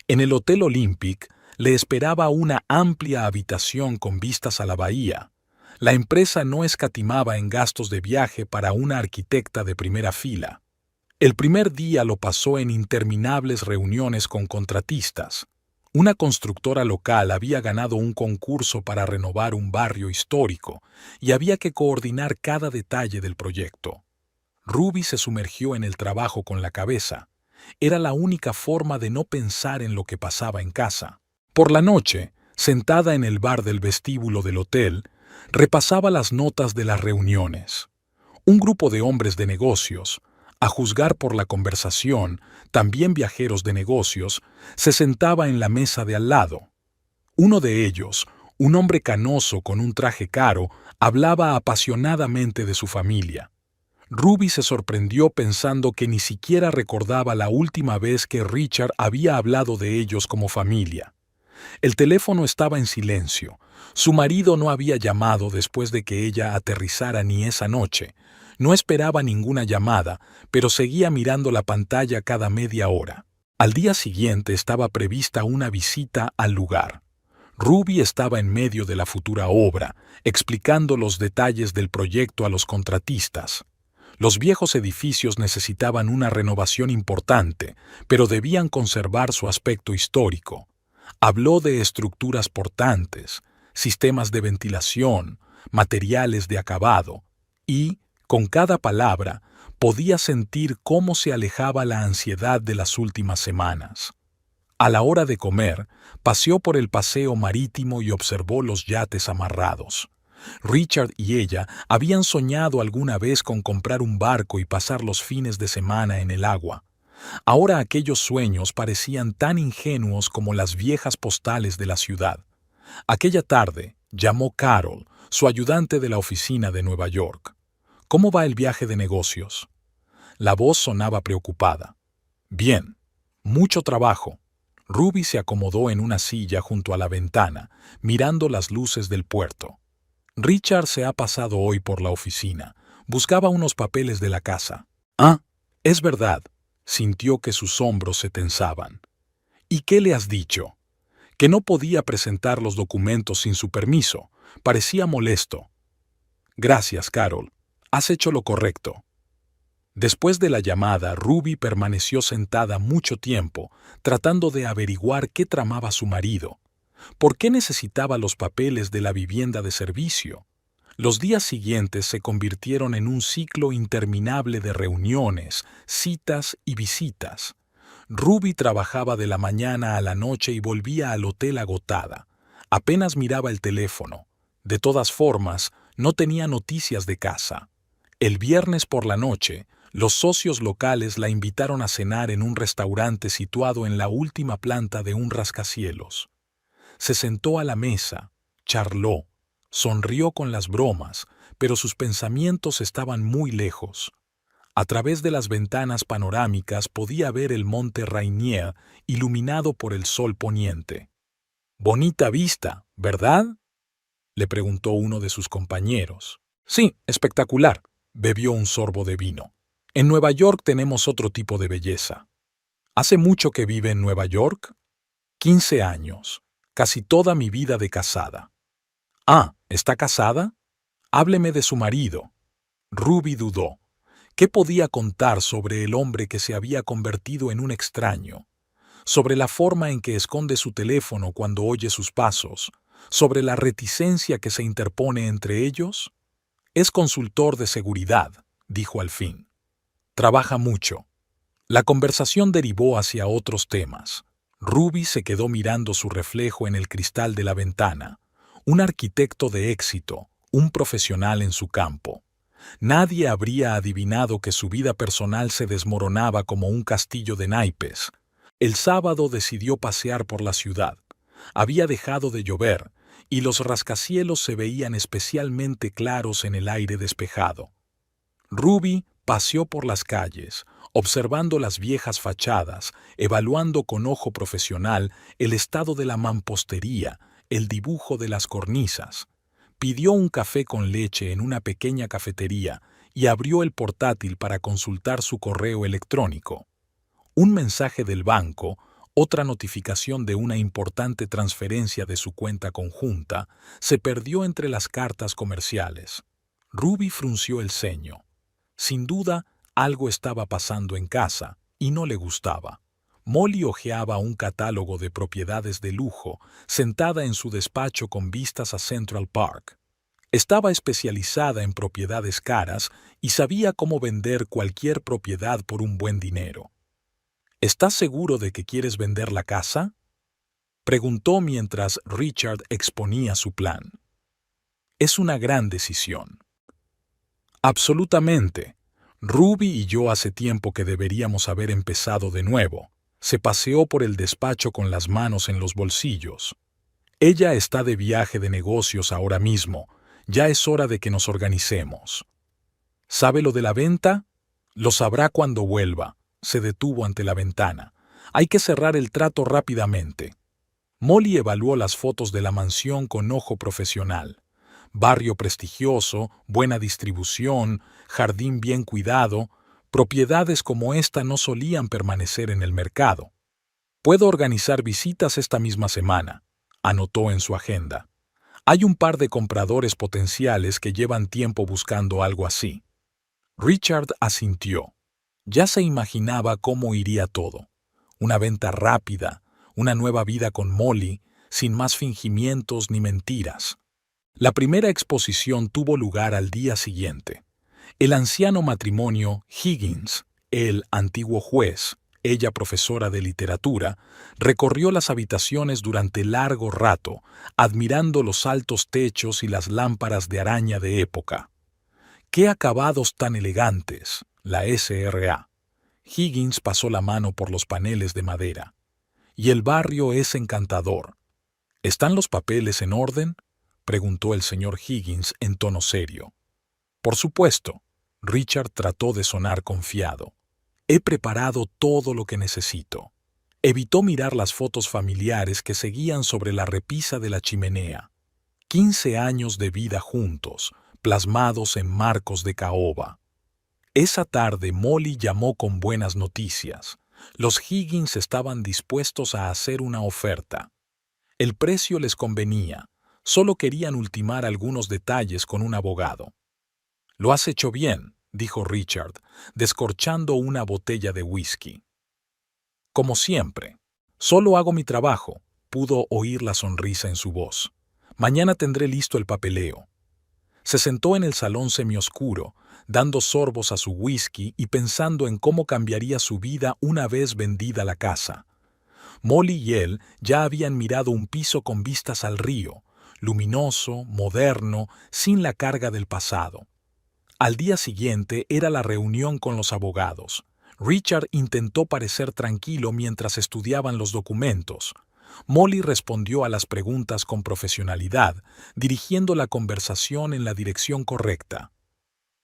En el Hotel Olympic le esperaba una amplia habitación con vistas a la bahía. La empresa no escatimaba en gastos de viaje para una arquitecta de primera fila. El primer día lo pasó en interminables reuniones con contratistas. Una constructora local había ganado un concurso para renovar un barrio histórico y había que coordinar cada detalle del proyecto. Ruby se sumergió en el trabajo con la cabeza. Era la única forma de no pensar en lo que pasaba en casa. Por la noche, sentada en el bar del vestíbulo del hotel, repasaba las notas de las reuniones. Un grupo de hombres de negocios, a juzgar por la conversación, también viajeros de negocios, se sentaba en la mesa de al lado. Uno de ellos, un hombre canoso con un traje caro, hablaba apasionadamente de su familia. Ruby se sorprendió pensando que ni siquiera recordaba la última vez que Richard había hablado de ellos como familia. El teléfono estaba en silencio. Su marido no había llamado después de que ella aterrizara ni esa noche. No esperaba ninguna llamada, pero seguía mirando la pantalla cada media hora. Al día siguiente estaba prevista una visita al lugar. Ruby estaba en medio de la futura obra, explicando los detalles del proyecto a los contratistas. Los viejos edificios necesitaban una renovación importante, pero debían conservar su aspecto histórico. Habló de estructuras portantes, sistemas de ventilación, materiales de acabado, y, con cada palabra, podía sentir cómo se alejaba la ansiedad de las últimas semanas. A la hora de comer, paseó por el paseo marítimo y observó los yates amarrados. Richard y ella habían soñado alguna vez con comprar un barco y pasar los fines de semana en el agua. Ahora aquellos sueños parecían tan ingenuos como las viejas postales de la ciudad. Aquella tarde llamó Carol, su ayudante de la oficina de Nueva York. ¿Cómo va el viaje de negocios? La voz sonaba preocupada. Bien, mucho trabajo. Ruby se acomodó en una silla junto a la ventana, mirando las luces del puerto. Richard se ha pasado hoy por la oficina. Buscaba unos papeles de la casa. Ah, es verdad. Sintió que sus hombros se tensaban. ¿Y qué le has dicho? Que no podía presentar los documentos sin su permiso. Parecía molesto. Gracias, Carol. Has hecho lo correcto. Después de la llamada, Ruby permaneció sentada mucho tiempo, tratando de averiguar qué tramaba su marido. ¿Por qué necesitaba los papeles de la vivienda de servicio? Los días siguientes se convirtieron en un ciclo interminable de reuniones, citas y visitas. Ruby trabajaba de la mañana a la noche y volvía al hotel agotada. Apenas miraba el teléfono. De todas formas, no tenía noticias de casa. El viernes por la noche, los socios locales la invitaron a cenar en un restaurante situado en la última planta de un rascacielos. Se sentó a la mesa, charló, sonrió con las bromas, pero sus pensamientos estaban muy lejos. A través de las ventanas panorámicas podía ver el monte Rainier iluminado por el sol poniente. «Bonita vista, ¿verdad?», le preguntó uno de sus compañeros. «Sí, espectacular», bebió un sorbo de vino. «En Nueva York tenemos otro tipo de belleza». «¿Hace mucho que vive en Nueva York?» 15 años. Casi toda mi vida de casada. «Ah, ¿está casada? Hábleme de su marido». Ruby dudó. ¿Qué podía contar sobre el hombre que se había convertido en un extraño? Sobre la forma en que esconde su teléfono cuando oye sus pasos. Sobre la reticencia que se interpone entre ellos. «Es consultor de seguridad», dijo al fin. «Trabaja mucho». La conversación derivó hacia otros temas. Ruby se quedó mirando su reflejo en el cristal de la ventana. Un arquitecto de éxito, un profesional en su campo. Nadie habría adivinado que su vida personal se desmoronaba como un castillo de naipes. El sábado decidió pasear por la ciudad. Había dejado de llover, y los rascacielos se veían especialmente claros en el aire despejado. Ruby paseó por las calles, observando las viejas fachadas, evaluando con ojo profesional el estado de la mampostería, el dibujo de las cornisas. Pidió un café con leche en una pequeña cafetería y abrió el portátil para consultar su correo electrónico. Un mensaje del banco, otra notificación de una importante transferencia de su cuenta conjunta, se perdió entre las cartas comerciales. Ruby frunció el ceño. Sin duda, algo estaba pasando en casa, y no le gustaba. Molly hojeaba un catálogo de propiedades de lujo, sentada en su despacho con vistas a Central Park. Estaba especializada en propiedades caras y sabía cómo vender cualquier propiedad por un buen dinero. ¿Estás seguro de que quieres vender la casa?, preguntó mientras Richard exponía su plan. Es una gran decisión. Absolutamente. Ruby y yo hace tiempo que deberíamos haber empezado de nuevo. Se paseó por el despacho con las manos en los bolsillos. Ella está de viaje de negocios ahora mismo. Ya es hora de que nos organicemos. ¿Sabe lo de la venta? Lo sabrá cuando vuelva. Se detuvo ante la ventana. Hay que cerrar el trato rápidamente. Molly evaluó las fotos de la mansión con ojo profesional. Barrio prestigioso, buena distribución, jardín bien cuidado. Propiedades como esta no solían permanecer en el mercado. Puedo organizar visitas esta misma semana, anotó en su agenda. Hay un par de compradores potenciales que llevan tiempo buscando algo así. Richard asintió. Ya se imaginaba cómo iría todo. Una venta rápida, una nueva vida con Molly, sin más fingimientos ni mentiras. La primera exposición tuvo lugar al día siguiente. El anciano matrimonio Higgins, el antiguo juez, ella profesora de literatura, recorrió las habitaciones durante largo rato, admirando los altos techos y las lámparas de araña de época. ¡Qué acabados tan elegantes! La SRA. Higgins pasó la mano por los paneles de madera. Y el barrio es encantador. ¿Están los papeles en orden?, preguntó el señor Higgins en tono serio. Por supuesto. Richard trató de sonar confiado. He preparado todo lo que necesito. Evitó mirar las fotos familiares que seguían sobre la repisa de la chimenea. 15 años de vida juntos, plasmados en marcos de caoba. Esa tarde Molly llamó con buenas noticias. Los Higgins estaban dispuestos a hacer una oferta. El precio les convenía, solo querían ultimar algunos detalles con un abogado. «Lo has hecho bien», dijo Richard, descorchando una botella de whisky. «Como siempre. Solo hago mi trabajo», pudo oír la sonrisa en su voz. «Mañana tendré listo el papeleo». Se sentó en el salón semioscuro, dando sorbos a su whisky y pensando en cómo cambiaría su vida una vez vendida la casa. Molly y él ya habían mirado un piso con vistas al río, luminoso, moderno, sin la carga del pasado. Al día siguiente era la reunión con los abogados. Richard intentó parecer tranquilo mientras estudiaban los documentos. Molly respondió a las preguntas con profesionalidad, dirigiendo la conversación en la dirección correcta.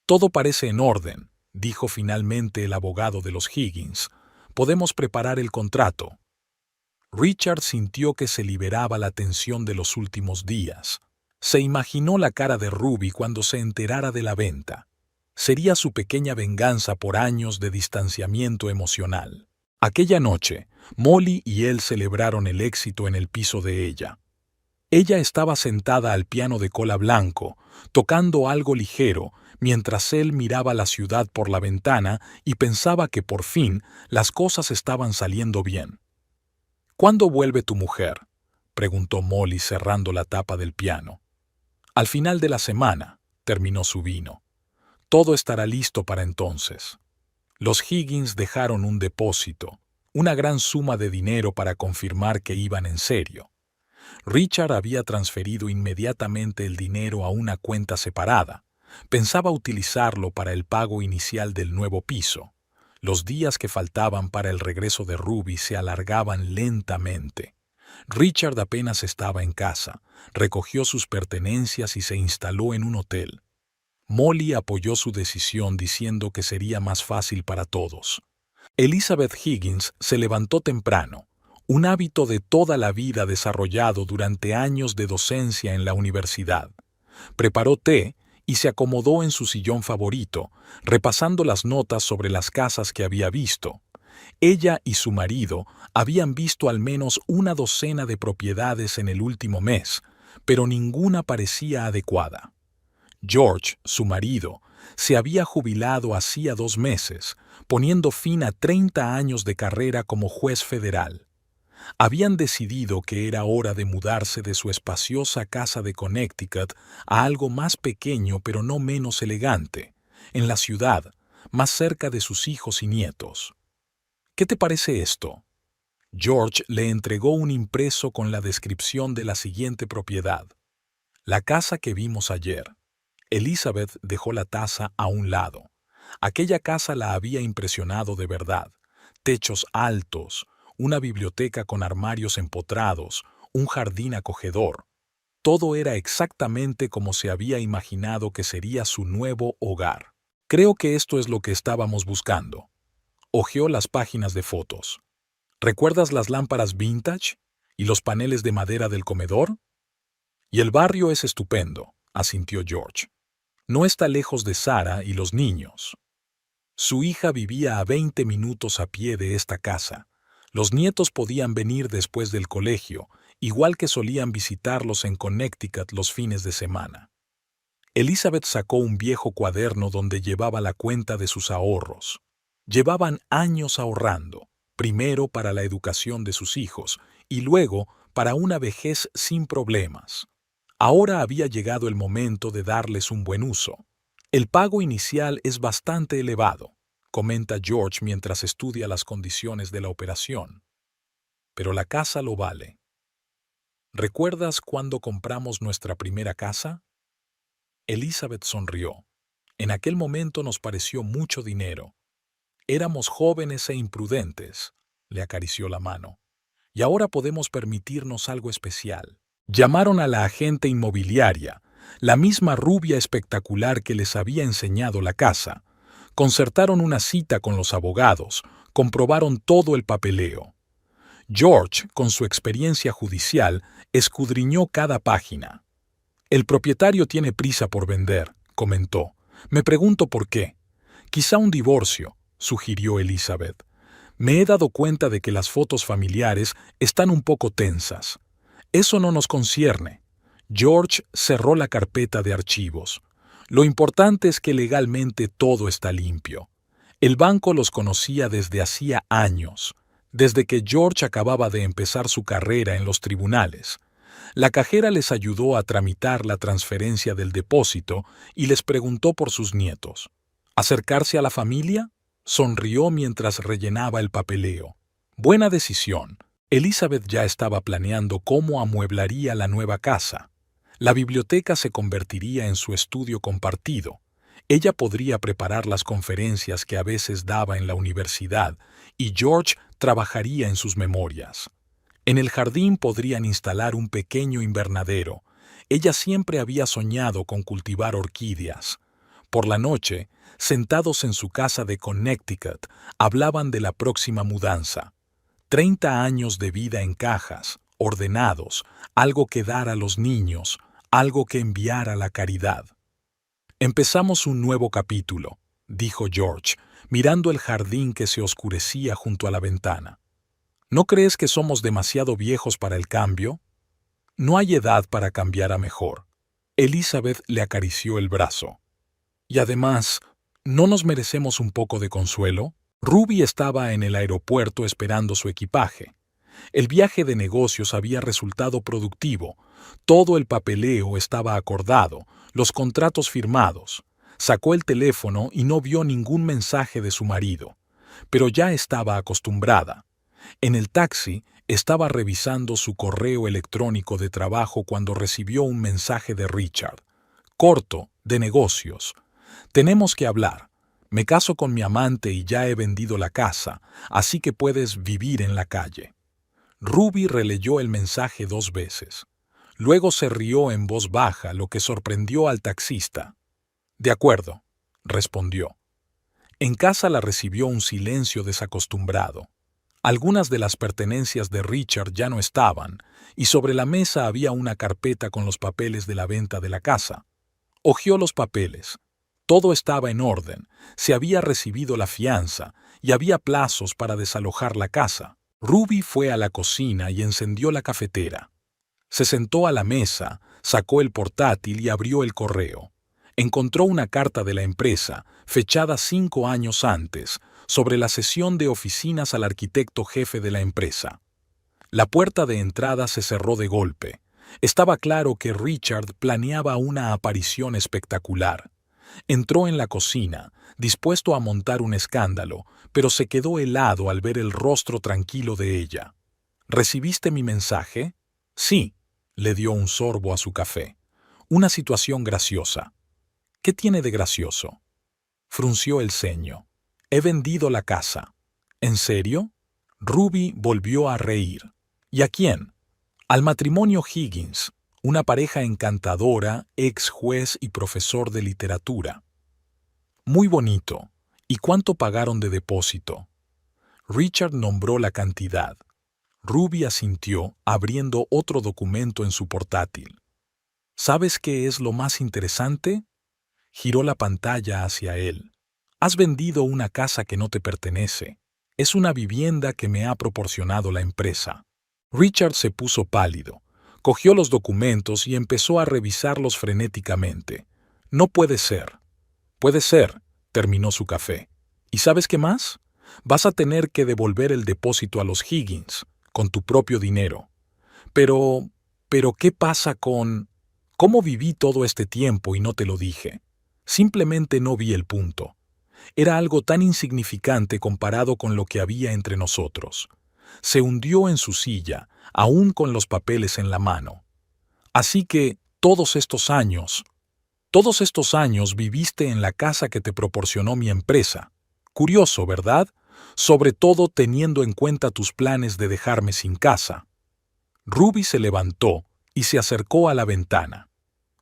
«Todo parece en orden», dijo finalmente el abogado de los Higgins. «Podemos preparar el contrato». Richard sintió que se liberaba la tensión de los últimos días. Se imaginó la cara de Ruby cuando se enterara de la venta. Sería su pequeña venganza por años de distanciamiento emocional. Aquella noche, Molly y él celebraron el éxito en el piso de ella. Ella estaba sentada al piano de cola blanco, tocando algo ligero, mientras él miraba la ciudad por la ventana y pensaba que por fin las cosas estaban saliendo bien. «¿Cuándo vuelve tu mujer?», preguntó Molly cerrando la tapa del piano. «Al final de la semana», terminó su vino. «Todo estará listo para entonces». Los Higgins dejaron un depósito, una gran suma de dinero para confirmar que iban en serio. Richard había transferido inmediatamente el dinero a una cuenta separada. Pensaba utilizarlo para el pago inicial del nuevo piso. Los días que faltaban para el regreso de Ruby se alargaban lentamente. Richard apenas estaba en casa, recogió sus pertenencias y se instaló en un hotel. Molly apoyó su decisión diciendo que sería más fácil para todos. Elizabeth Higgins se levantó temprano, un hábito de toda la vida desarrollado durante años de docencia en la universidad. Preparó té y se acomodó en su sillón favorito, repasando las notas sobre las casas que había visto. Ella y su marido habían visto al menos una docena de propiedades en el último mes, pero ninguna parecía adecuada. George, su marido, se había jubilado hacía 2 meses, poniendo fin a 30 años de carrera como juez federal. Habían decidido que era hora de mudarse de su espaciosa casa de Connecticut a algo más pequeño pero no menos elegante, en la ciudad, más cerca de sus hijos y nietos. «¿Qué te parece esto?». George le entregó un impreso con la descripción de la siguiente propiedad. «La casa que vimos ayer». Elizabeth dejó la taza a un lado. Aquella casa la había impresionado de verdad. Techos altos, una biblioteca con armarios empotrados, un jardín acogedor. Todo era exactamente como se había imaginado que sería su nuevo hogar. Creo que esto es lo que estábamos buscando. Hojeó las páginas de fotos. ¿Recuerdas las lámparas vintage y los paneles de madera del comedor? Y el barrio es estupendo, asintió George. No está lejos de Sarah y los niños. Su hija vivía a 20 minutos a pie de esta casa. Los nietos podían venir después del colegio, igual que solían visitarlos en Connecticut los fines de semana. Elizabeth sacó un viejo cuaderno donde llevaba la cuenta de sus ahorros. Llevaban años ahorrando, primero para la educación de sus hijos y luego para una vejez sin problemas. Ahora había llegado el momento de darles un buen uso. El pago inicial es bastante elevado, comenta George mientras estudia las condiciones de la operación. Pero la casa lo vale. ¿Recuerdas cuándo compramos nuestra primera casa? Elizabeth sonrió. En aquel momento nos pareció mucho dinero. Éramos jóvenes e imprudentes, le acarició la mano. Y ahora podemos permitirnos algo especial. Llamaron a la agente inmobiliaria, la misma rubia espectacular que les había enseñado la casa. Concertaron una cita con los abogados, comprobaron todo el papeleo. George, con su experiencia judicial, escudriñó cada página. El propietario tiene prisa por vender, comentó. Me pregunto por qué. Quizá un divorcio, sugirió Elizabeth. Me he dado cuenta de que las fotos familiares están un poco tensas. Eso no nos concierne. George cerró la carpeta de archivos. Lo importante es que legalmente todo está limpio. El banco los conocía desde hacía años, desde que George acababa de empezar su carrera en los tribunales. La cajera les ayudó a tramitar la transferencia del depósito y les preguntó por sus nietos. ¿Acercarse a la familia? Sonrió mientras rellenaba el papeleo. Buena decisión. Elizabeth ya estaba planeando cómo amueblaría la nueva casa. La biblioteca se convertiría en su estudio compartido. Ella podría preparar las conferencias que a veces daba en la universidad y George trabajaría en sus memorias. En el jardín podrían instalar un pequeño invernadero. Ella siempre había soñado con cultivar orquídeas. Por la noche, sentados en su casa de Connecticut, hablaban de la próxima mudanza. 30 años de vida en cajas, ordenados, algo que dar a los niños, algo que enviar a la caridad. Empezamos un nuevo capítulo, dijo George, mirando el jardín que se oscurecía junto a la ventana. ¿No crees que somos demasiado viejos para el cambio? No hay edad para cambiar a mejor. Elizabeth le acarició el brazo. Y además, ¿no nos merecemos un poco de consuelo? Ruby estaba en el aeropuerto esperando su equipaje. El viaje de negocios había resultado productivo. Todo el papeleo estaba acordado, los contratos firmados. Sacó el teléfono y no vio ningún mensaje de su marido. Pero ya estaba acostumbrada. En el taxi estaba revisando su correo electrónico de trabajo cuando recibió un mensaje de Richard. Corto, de negocios. Tenemos que hablar. Me caso con mi amante y ya he vendido la casa, así que puedes vivir en la calle. Ruby releyó el mensaje 2 veces. Luego se rió en voz baja, lo que sorprendió al taxista. De acuerdo, respondió. En casa la recibió un silencio desacostumbrado. Algunas de las pertenencias de Richard ya no estaban, y sobre la mesa había una carpeta con los papeles de la venta de la casa. Hojeó los papeles. Todo estaba en orden, se había recibido la fianza y había plazos para desalojar la casa. Ruby fue a la cocina y encendió la cafetera. Se sentó a la mesa, sacó el portátil y abrió el correo. Encontró una carta de la empresa, fechada 5 años antes, sobre la cesión de oficinas al arquitecto jefe de la empresa. La puerta de entrada se cerró de golpe. Estaba claro que Richard planeaba una aparición espectacular. Entró en la cocina, dispuesto a montar un escándalo, pero se quedó helado al ver el rostro tranquilo de ella. ¿Recibiste mi mensaje? Sí, le dio un sorbo a su café. Una situación graciosa. ¿Qué tiene de gracioso? Frunció el ceño. He vendido la casa. ¿En serio? Ruby volvió a reír. ¿Y a quién? Al matrimonio Higgins, una pareja encantadora, ex juez y profesor de literatura. Muy bonito. ¿Y cuánto pagaron de depósito? Richard nombró la cantidad. Ruby asintió, abriendo otro documento en su portátil. ¿Sabes qué es lo más interesante? Giró la pantalla hacia él. Has vendido una casa que no te pertenece. Es una vivienda que me ha proporcionado la empresa. Richard se puso pálido, cogió los documentos y empezó a revisarlos frenéticamente. No puede ser. Puede ser, terminó su café. ¿Y sabes qué más? Vas a tener que devolver el depósito a los Higgins, con tu propio dinero. Pero, ¿qué pasa con...? ¿Cómo viví todo este tiempo y no te lo dije? Simplemente no vi el punto. Era algo tan insignificante comparado con lo que había entre nosotros. Se hundió en su silla, aún con los papeles en la mano. Así que, todos estos años viviste en la casa que te proporcionó mi empresa. Curioso, ¿verdad? Sobre todo teniendo en cuenta tus planes de dejarme sin casa. Ruby se levantó y se acercó a la ventana.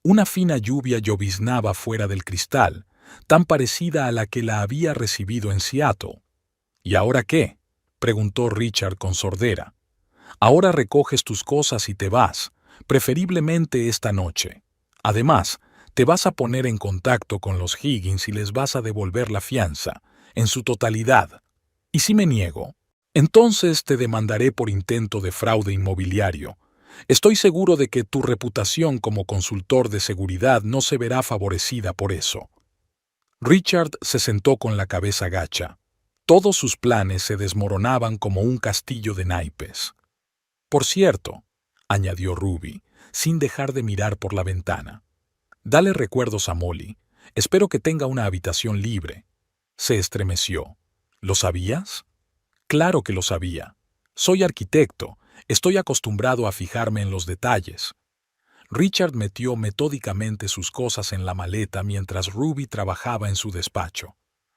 Una fina lluvia lloviznaba fuera del cristal, tan parecida a la que la había recibido en Seattle. ¿Y ahora qué?, preguntó Richard con sordera. Ahora recoges tus cosas y te vas, preferiblemente esta noche. Además, te vas a poner en contacto con los Higgins y les vas a devolver la fianza, en su totalidad. ¿Y si me niego? Entonces te demandaré por intento de fraude inmobiliario. Estoy seguro de que tu reputación como consultor de seguridad no se verá favorecida por eso. Richard se sentó con la cabeza gacha. Todos sus planes se desmoronaban como un castillo de naipes. Por cierto, añadió Ruby, sin dejar de mirar por la ventana. Dale recuerdos a Molly. Espero que tenga una habitación libre. Se estremeció. ¿Lo sabías? Claro que lo sabía. Soy arquitecto. Estoy acostumbrado a fijarme en los detalles. Richard metió metódicamente sus cosas en la maleta mientras Ruby trabajaba en su despacho.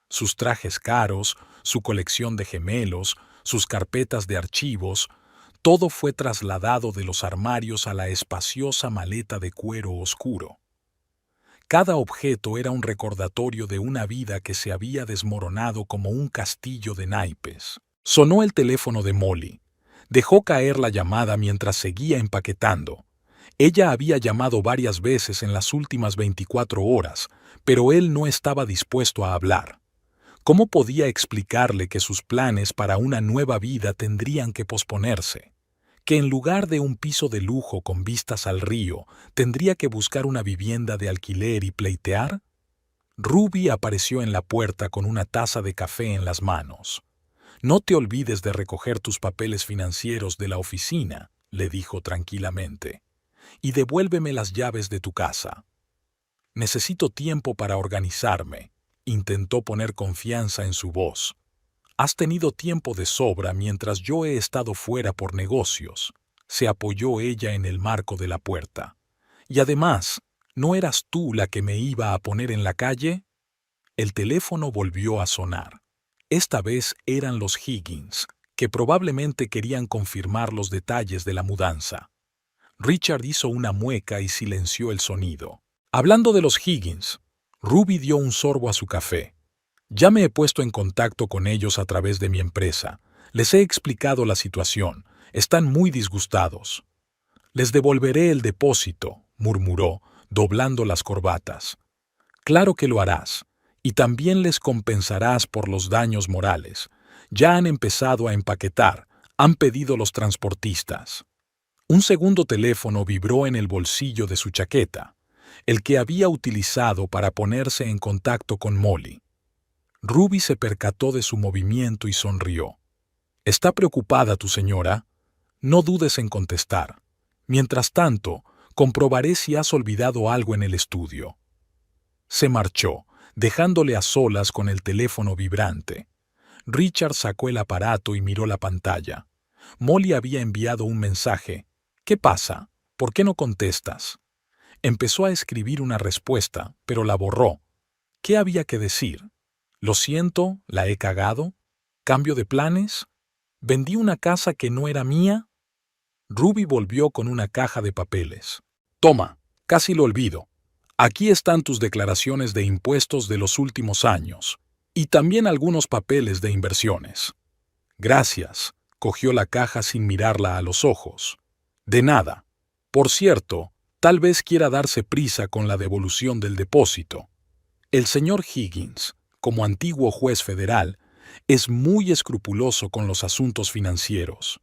Sus trajes caros, su colección de gemelos, sus carpetas de archivos, todo fue trasladado de los armarios a la espaciosa maleta de cuero oscuro. Cada objeto era un recordatorio de una vida que se había desmoronado como un castillo de naipes. Sonó el teléfono de Molly. Dejó caer la llamada mientras seguía empaquetando. Ella había llamado varias veces en las últimas 24 horas, pero él no estaba dispuesto a hablar. ¿Cómo podía explicarle que sus planes para una nueva vida tendrían que posponerse? Que en lugar de un piso de lujo con vistas al río, tendría que buscar una vivienda de alquiler y pleitear? Ruby apareció en la puerta con una taza de café en las manos. No te olvides de recoger tus papeles financieros de la oficina, le dijo tranquilamente, y devuélveme las llaves de tu casa. Necesito tiempo para organizarme, intentó poner confianza en su voz. Has tenido tiempo de sobra mientras yo he estado fuera por negocios, se apoyó ella en el marco de la puerta. Y además, ¿no eras tú la que me iba a poner en la calle? El teléfono volvió a sonar. Esta vez eran los Higgins, que probablemente querían confirmar los detalles de la mudanza. Richard hizo una mueca y silenció el sonido. Hablando de los Higgins, Ruby dio un sorbo a su café. Ya me he puesto en contacto con ellos a través de mi empresa. Les he explicado la situación. Están muy disgustados. Les devolveré el depósito, murmuró, doblando las corbatas. Claro que lo harás. Y también les compensarás por los daños morales. Ya han empezado a empaquetar. Han pedido los transportistas. Un segundo teléfono vibró en el bolsillo de su chaqueta, el que había utilizado para ponerse en contacto con Molly. Ruby se percató de su movimiento y sonrió. ¿Está preocupada tu señora? No dudes en contestar. Mientras tanto, comprobaré si has olvidado algo en el estudio. Se marchó, dejándole a solas con el teléfono vibrante. Richard sacó el aparato y miró la pantalla. Molly había enviado un mensaje. ¿Qué pasa? ¿Por qué no contestas? Empezó a escribir una respuesta, pero la borró. ¿Qué había que decir? Lo siento, la he cagado. ¿Cambio de planes? ¿Vendí una casa que no era mía? Ruby volvió con una caja de papeles. Toma, casi lo olvido. Aquí están tus declaraciones de impuestos de los últimos años, y también algunos papeles de inversiones. Gracias, cogió la caja sin mirarla a los ojos. De nada. Por cierto, tal vez quiera darse prisa con la devolución del depósito. El señor Higgins, como antiguo juez federal, es muy escrupuloso con los asuntos financieros.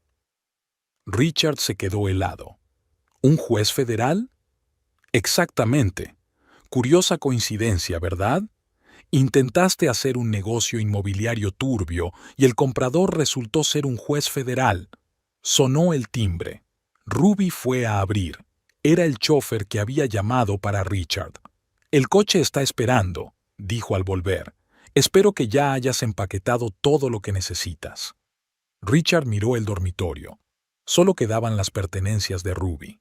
Richard se quedó helado. ¿Un juez federal? Exactamente. Curiosa coincidencia, ¿verdad? Intentaste hacer un negocio inmobiliario turbio y el comprador resultó ser un juez federal. Sonó el timbre. Ruby fue a abrir. Era el chofer que había llamado para Richard. El coche está esperando, dijo al volver. Espero que ya hayas empaquetado todo lo que necesitas. Richard miró el dormitorio. Solo quedaban las pertenencias de Ruby.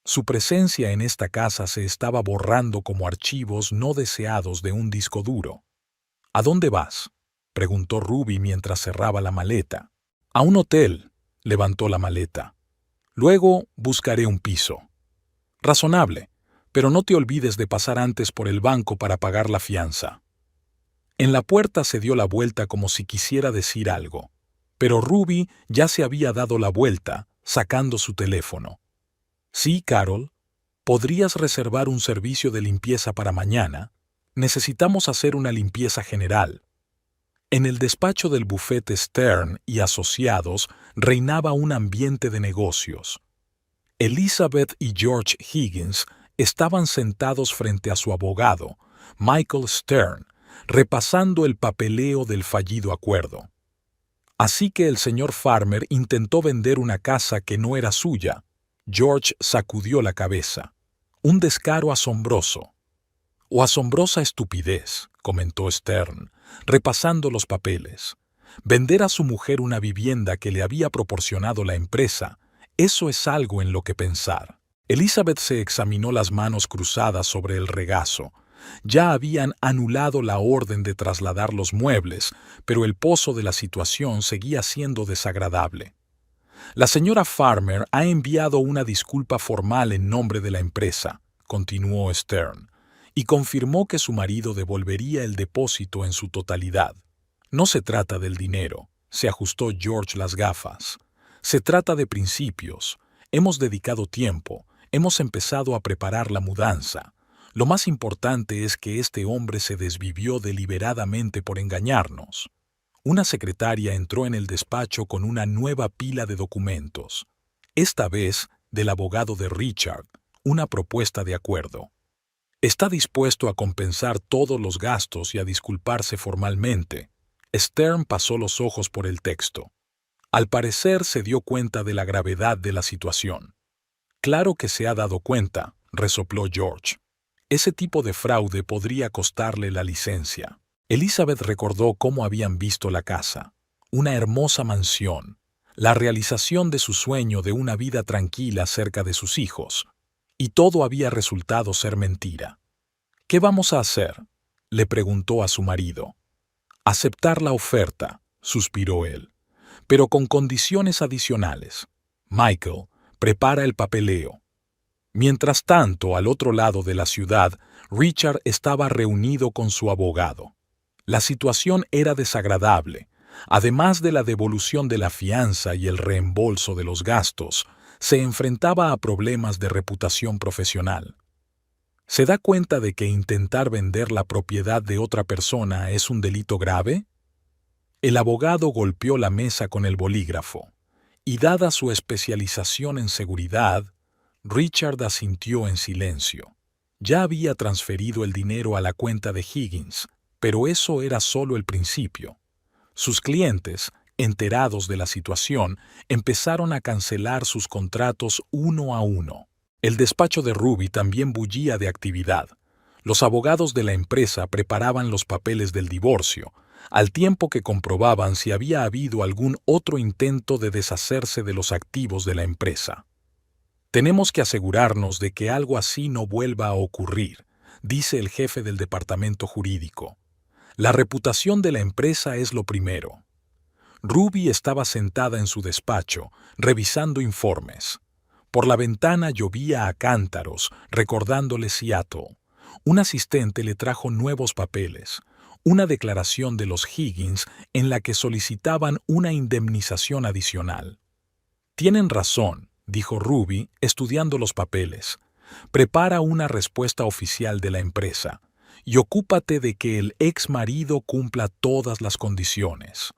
Su presencia en esta casa se estaba borrando como archivos no deseados de un disco duro. ¿A dónde vas?, preguntó Ruby mientras cerraba la maleta. A un hotel, levantó la maleta. Luego buscaré un piso. Razonable, pero no te olvides de pasar antes por el banco para pagar la fianza. En la puerta se dio la vuelta como si quisiera decir algo, pero Ruby ya se había dado la vuelta, sacando su teléfono. Sí, Carol, ¿podrías reservar un servicio de limpieza para mañana? Necesitamos hacer una limpieza general. En el despacho del bufete Stern y Asociados reinaba un ambiente de negocios. Elizabeth y George Higgins estaban sentados frente a su abogado, Michael Stern, repasando el papeleo del fallido acuerdo. Así que el señor Farmer intentó vender una casa que no era suya. George sacudió la cabeza. Un descaro asombroso. O asombrosa estupidez, comentó Stern, repasando los papeles. Vender a su mujer una vivienda que le había proporcionado la empresa, eso es algo en lo que pensar. Elizabeth se examinó las manos cruzadas sobre el regazo. Ya habían anulado la orden de trasladar los muebles, pero el pozo de la situación seguía siendo desagradable. La señora Farmer ha enviado una disculpa formal en nombre de la empresa, continuó Stern, y confirmó que su marido devolvería el depósito en su totalidad. No se trata del dinero, se ajustó George las gafas. Se trata de principios. Hemos dedicado tiempo, hemos empezado a preparar la mudanza. Lo más importante es que este hombre se desvivió deliberadamente por engañarnos. Una secretaria entró en el despacho con una nueva pila de documentos. Esta vez, del abogado de Richard, una propuesta de acuerdo. Está dispuesto a compensar todos los gastos y a disculparse formalmente. Stern pasó los ojos por el texto. Al parecer se dio cuenta de la gravedad de la situación. Claro que se ha dado cuenta, resopló George. Ese tipo de fraude podría costarle la licencia. Elizabeth recordó cómo habían visto la casa. Una hermosa mansión. La realización de su sueño de una vida tranquila cerca de sus hijos. Y todo había resultado ser mentira. ¿Qué vamos a hacer?, le preguntó a su marido. Aceptar la oferta, suspiró él, pero con condiciones adicionales. Michael, prepara el papeleo. Mientras tanto, al otro lado de la ciudad, Richard estaba reunido con su abogado. La situación era desagradable. Además de la devolución de la fianza y el reembolso de los gastos, se enfrentaba a problemas de reputación profesional. ¿Se da cuenta de que intentar vender la propiedad de otra persona es un delito grave? El abogado golpeó la mesa con el bolígrafo, y dada su especialización en seguridad, Richard asintió en silencio. Ya había transferido el dinero a la cuenta de Higgins, pero eso era solo el principio. Sus clientes, enterados de la situación, empezaron a cancelar sus contratos uno a uno. El despacho de Ruby también bullía de actividad. Los abogados de la empresa preparaban los papeles del divorcio, al tiempo que comprobaban si había habido algún otro intento de deshacerse de los activos de la empresa. Tenemos que asegurarnos de que algo así no vuelva a ocurrir, dice el jefe del departamento jurídico. La reputación de la empresa es lo primero. Ruby estaba sentada en su despacho, revisando informes. Por la ventana llovía a cántaros, recordándole Seattle. Un asistente le trajo nuevos papeles, una declaración de los Higgins en la que solicitaban una indemnización adicional. Tienen razón, dijo Ruby, estudiando los papeles. Prepara una respuesta oficial de la empresa y ocúpate de que el ex marido cumpla todas las condiciones.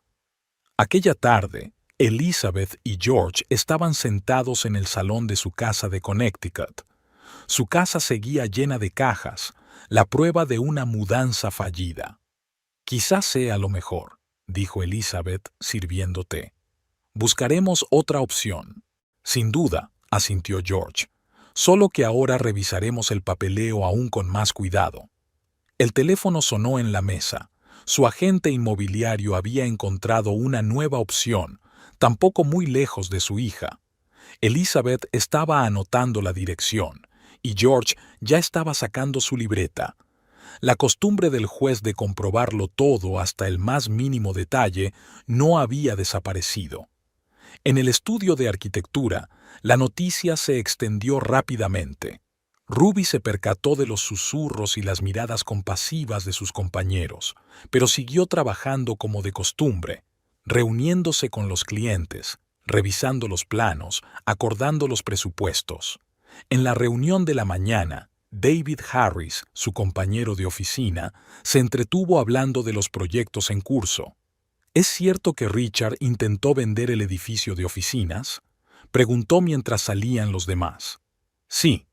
Aquella tarde, Elizabeth y George estaban sentados en el salón de su casa de Connecticut. Su casa seguía llena de cajas, la prueba de una mudanza fallida. Quizás sea lo mejor, dijo Elizabeth, sirviendo té. Buscaremos otra opción. Sin duda, asintió George. Solo que ahora revisaremos el papeleo aún con más cuidado. El teléfono sonó en la mesa. Su agente inmobiliario había encontrado una nueva opción, tampoco muy lejos de su hija. Elizabeth estaba anotando la dirección, y George ya estaba sacando su libreta. La costumbre del juez de comprobarlo todo hasta el más mínimo detalle no había desaparecido. En el estudio de arquitectura, la noticia se extendió rápidamente. Ruby se percató de los susurros y las miradas compasivas de sus compañeros, pero siguió trabajando como de costumbre, reuniéndose con los clientes, revisando los planos, acordando los presupuestos. En la reunión de la mañana, David Harris, su compañero de oficina, se entretuvo hablando de los proyectos en curso. ¿Es cierto que Richard intentó vender el edificio de oficinas? Preguntó mientras salían los demás. Sí.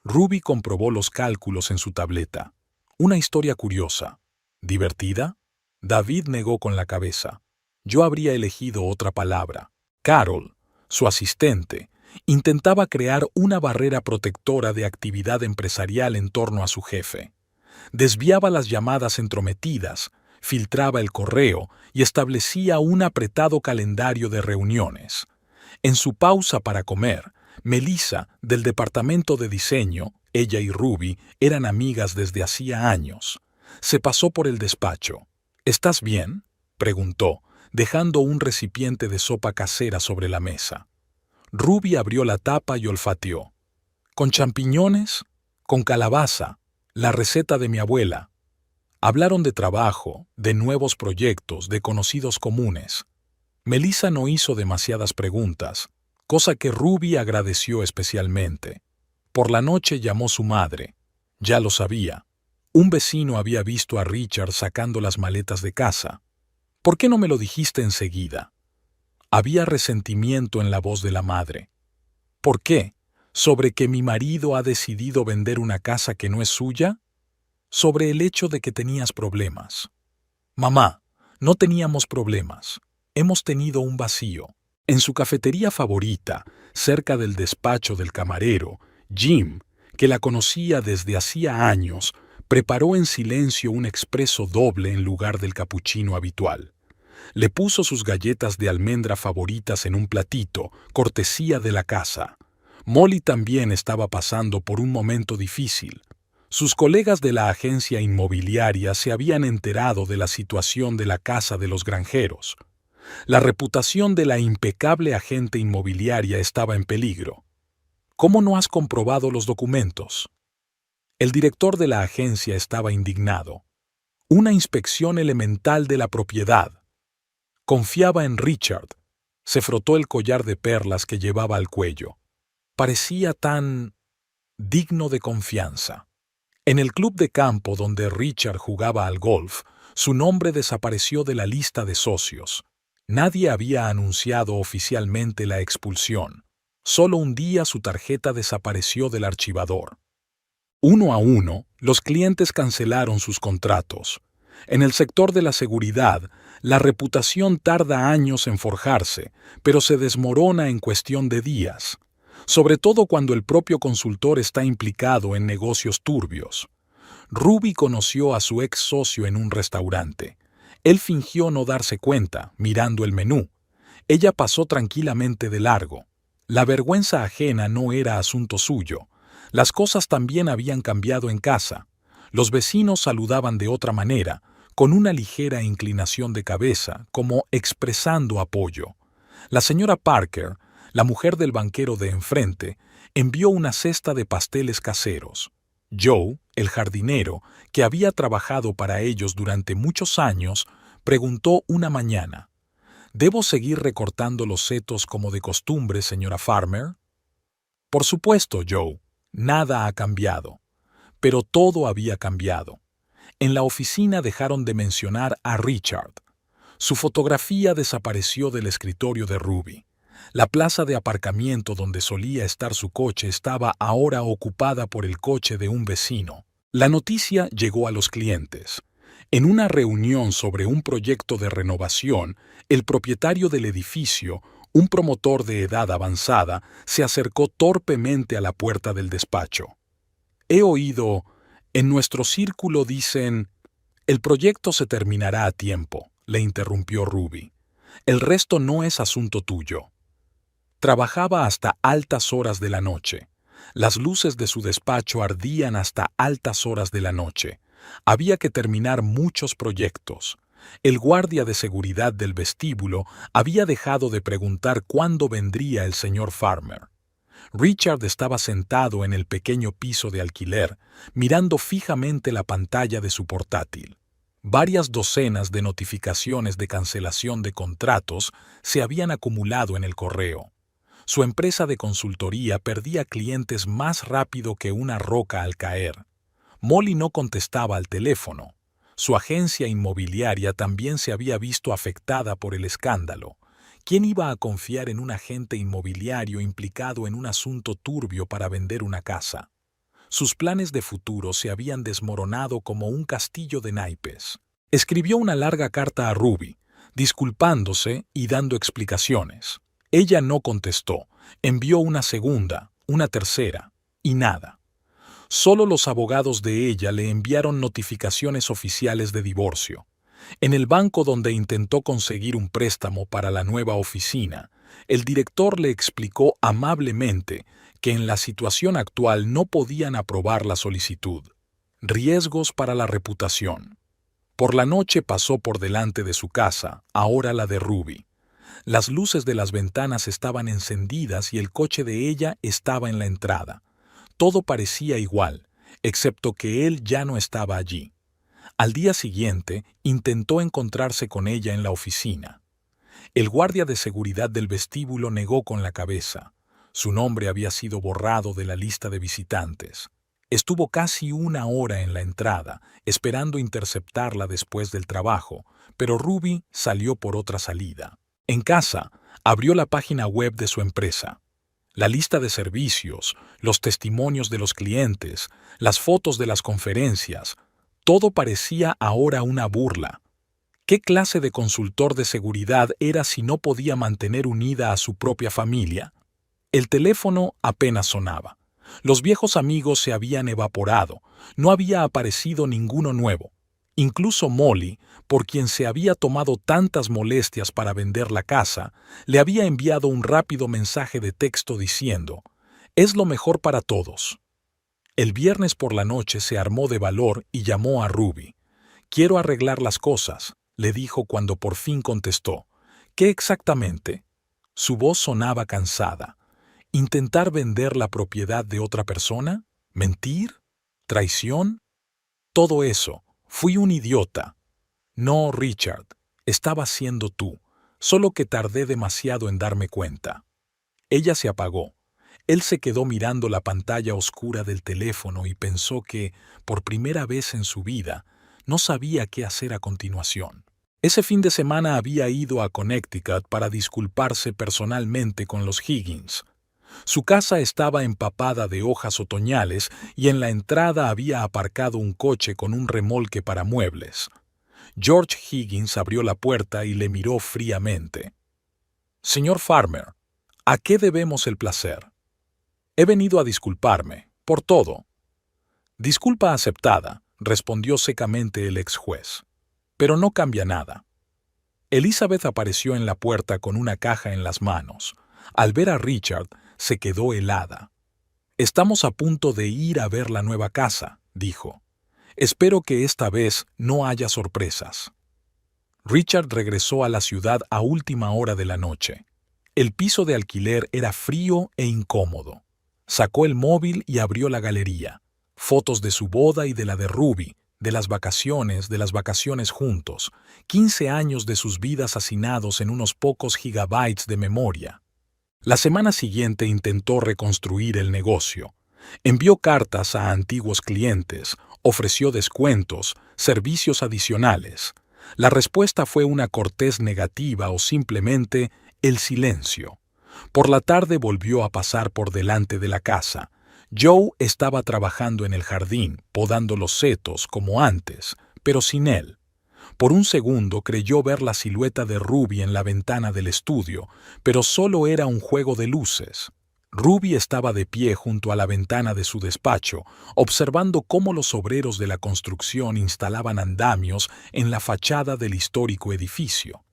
Ruby comprobó los cálculos en su tableta. Una historia curiosa. ¿Divertida? David negó con la cabeza. Yo habría elegido otra palabra. Carol, su asistente, intentaba crear una barrera protectora de actividad empresarial en torno a su jefe. Desviaba las llamadas entrometidas, filtraba el correo y establecía un apretado calendario de reuniones. En su pausa para comer, Melissa, del departamento de diseño, ella y Ruby eran amigas desde hacía años. Se pasó por el despacho. ¿Estás bien?, preguntó, dejando un recipiente de sopa casera sobre la mesa. Ruby abrió la tapa y olfateó. ¿Con champiñones? Con calabaza, la receta de mi abuela. Hablaron de trabajo, de nuevos proyectos, de conocidos comunes. Melissa no hizo demasiadas preguntas, cosa que Ruby agradeció especialmente. Por la noche llamó su madre. Ya lo sabía. Un vecino había visto a Richard sacando las maletas de casa. ¿Por qué no me lo dijiste enseguida? Había resentimiento en la voz de la madre. ¿Por qué? ¿Sobre que mi marido ha decidido vender una casa que no es suya? Sobre el hecho de que tenías problemas. Mamá, no teníamos problemas. Hemos tenido un vacío. En su cafetería favorita, cerca del despacho del camarero, Jim, que la conocía desde hacía años, preparó en silencio un expreso doble en lugar del capuchino habitual. Le puso sus galletas de almendra favoritas en un platito, cortesía de la casa. Molly también estaba pasando por un momento difícil. Sus colegas de la agencia inmobiliaria se habían enterado de la situación de la casa de los granjeros. La reputación de la impecable agente inmobiliaria estaba en peligro. ¿Cómo no has comprobado los documentos? El director de la agencia estaba indignado. Una inspección elemental de la propiedad. Confiaba en Richard. Se frotó el collar de perlas que llevaba al cuello. Parecía tan digno de confianza. En el club de campo donde Richard jugaba al golf, su nombre desapareció de la lista de socios. Nadie había anunciado oficialmente la expulsión. Solo un día su tarjeta desapareció del archivador. Uno a uno, los clientes cancelaron sus contratos. En el sector de la seguridad, la reputación tarda años en forjarse, pero se desmorona en cuestión de días, sobre todo cuando el propio consultor está implicado en negocios turbios. Ruby conoció a su ex socio en un restaurante. Él fingió no darse cuenta, mirando el menú. Ella pasó tranquilamente de largo. La vergüenza ajena no era asunto suyo. Las cosas también habían cambiado en casa. Los vecinos saludaban de otra manera, con una ligera inclinación de cabeza, como expresando apoyo. La señora Parker, la mujer del banquero de enfrente, envió una cesta de pasteles caseros. Joe, el jardinero, que había trabajado para ellos durante muchos años, preguntó una mañana: ¿Debo seguir recortando los setos como de costumbre, señora Farmer? Por supuesto, Joe. Nada ha cambiado. Pero todo había cambiado. En la oficina dejaron de mencionar a Richard. Su fotografía desapareció del escritorio de Ruby. La plaza de aparcamiento donde solía estar su coche estaba ahora ocupada por el coche de un vecino. La noticia llegó a los clientes. En una reunión sobre un proyecto de renovación, el propietario del edificio, un promotor de edad avanzada, se acercó torpemente a la puerta del despacho. He oído, en nuestro círculo dicen, el proyecto se terminará a tiempo, le interrumpió Ruby. El resto no es asunto tuyo. Trabajaba hasta altas horas de la noche. Las luces de su despacho ardían hasta altas horas de la noche. Había que terminar muchos proyectos. El guardia de seguridad del vestíbulo había dejado de preguntar cuándo vendría el señor Farmer. Richard estaba sentado en el pequeño piso de alquiler, mirando fijamente la pantalla de su portátil. Varias docenas de notificaciones de cancelación de contratos se habían acumulado en el correo. Su empresa de consultoría perdía clientes más rápido que una roca al caer. Molly no contestaba al teléfono. Su agencia inmobiliaria también se había visto afectada por el escándalo. ¿Quién iba a confiar en un agente inmobiliario implicado en un asunto turbio para vender una casa? Sus planes de futuro se habían desmoronado como un castillo de naipes. Escribió una larga carta a Ruby, disculpándose y dando explicaciones. Ella no contestó. Envió una segunda, una tercera, y nada. Solo los abogados de ella le enviaron notificaciones oficiales de divorcio. En el banco donde intentó conseguir un préstamo para la nueva oficina, el director le explicó amablemente que en la situación actual no podían aprobar la solicitud. Riesgos para la reputación. Por la noche pasó por delante de su casa, ahora la de Ruby. Las luces de las ventanas estaban encendidas y el coche de ella estaba en la entrada. Todo parecía igual, excepto que él ya no estaba allí. Al día siguiente, intentó encontrarse con ella en la oficina. El guardia de seguridad del vestíbulo negó con la cabeza. Su nombre había sido borrado de la lista de visitantes. Estuvo casi una hora en la entrada, esperando interceptarla después del trabajo, pero Ruby salió por otra salida. En casa, abrió la página web de su empresa. La lista de servicios, los testimonios de los clientes, las fotos de las conferencias, todo parecía ahora una burla. ¿Qué clase de consultor de seguridad era si no podía mantener unida a su propia familia? El teléfono apenas sonaba. Los viejos amigos se habían evaporado, no había aparecido ninguno nuevo. Incluso Molly, por quien se había tomado tantas molestias para vender la casa, le había enviado un rápido mensaje de texto diciendo: «Es lo mejor para todos». El viernes por la noche se armó de valor y llamó a Ruby. «Quiero arreglar las cosas», le dijo cuando por fin contestó. «¿Qué exactamente?» Su voz sonaba cansada. ¿Intentar vender la propiedad de otra persona? ¿Mentir? ¿Traición? Todo eso. Fui un idiota. No, Richard, estaba siendo tú, solo que tardé demasiado en darme cuenta. Ella se apagó. Él se quedó mirando la pantalla oscura del teléfono y pensó que, por primera vez en su vida, no sabía qué hacer a continuación. Ese fin de semana había ido a Connecticut para disculparse personalmente con los Higgins. Su casa estaba empapada de hojas otoñales y en la entrada había aparcado un coche con un remolque para muebles. George Higgins abrió la puerta y le miró fríamente. «Señor Farmer, ¿a qué debemos el placer?» «He venido a disculparme, por todo». «Disculpa aceptada», respondió secamente el ex juez. «Pero no cambia nada». Elizabeth apareció en la puerta con una caja en las manos. Al ver a Richard, se quedó helada. «Estamos a punto de ir a ver la nueva casa», dijo. «Espero que esta vez no haya sorpresas». Richard regresó a la ciudad a última hora de la noche. El piso de alquiler era frío e incómodo. Sacó el móvil y abrió la galería. Fotos de su boda y de la de Ruby, de las vacaciones juntos, 15 años de sus vidas hacinados en unos pocos gigabytes de memoria. La semana siguiente intentó reconstruir el negocio. Envió cartas a antiguos clientes, ofreció descuentos, servicios adicionales. La respuesta fue una cortés negativa o simplemente el silencio. Por la tarde volvió a pasar por delante de la casa. Joe estaba trabajando en el jardín, podando los setos como antes, pero sin él. Por un segundo creyó ver la silueta de Ruby en la ventana del estudio, pero solo era un juego de luces. Ruby estaba de pie junto a la ventana de su despacho, observando cómo los obreros de la construcción instalaban andamios en la fachada del histórico edificio.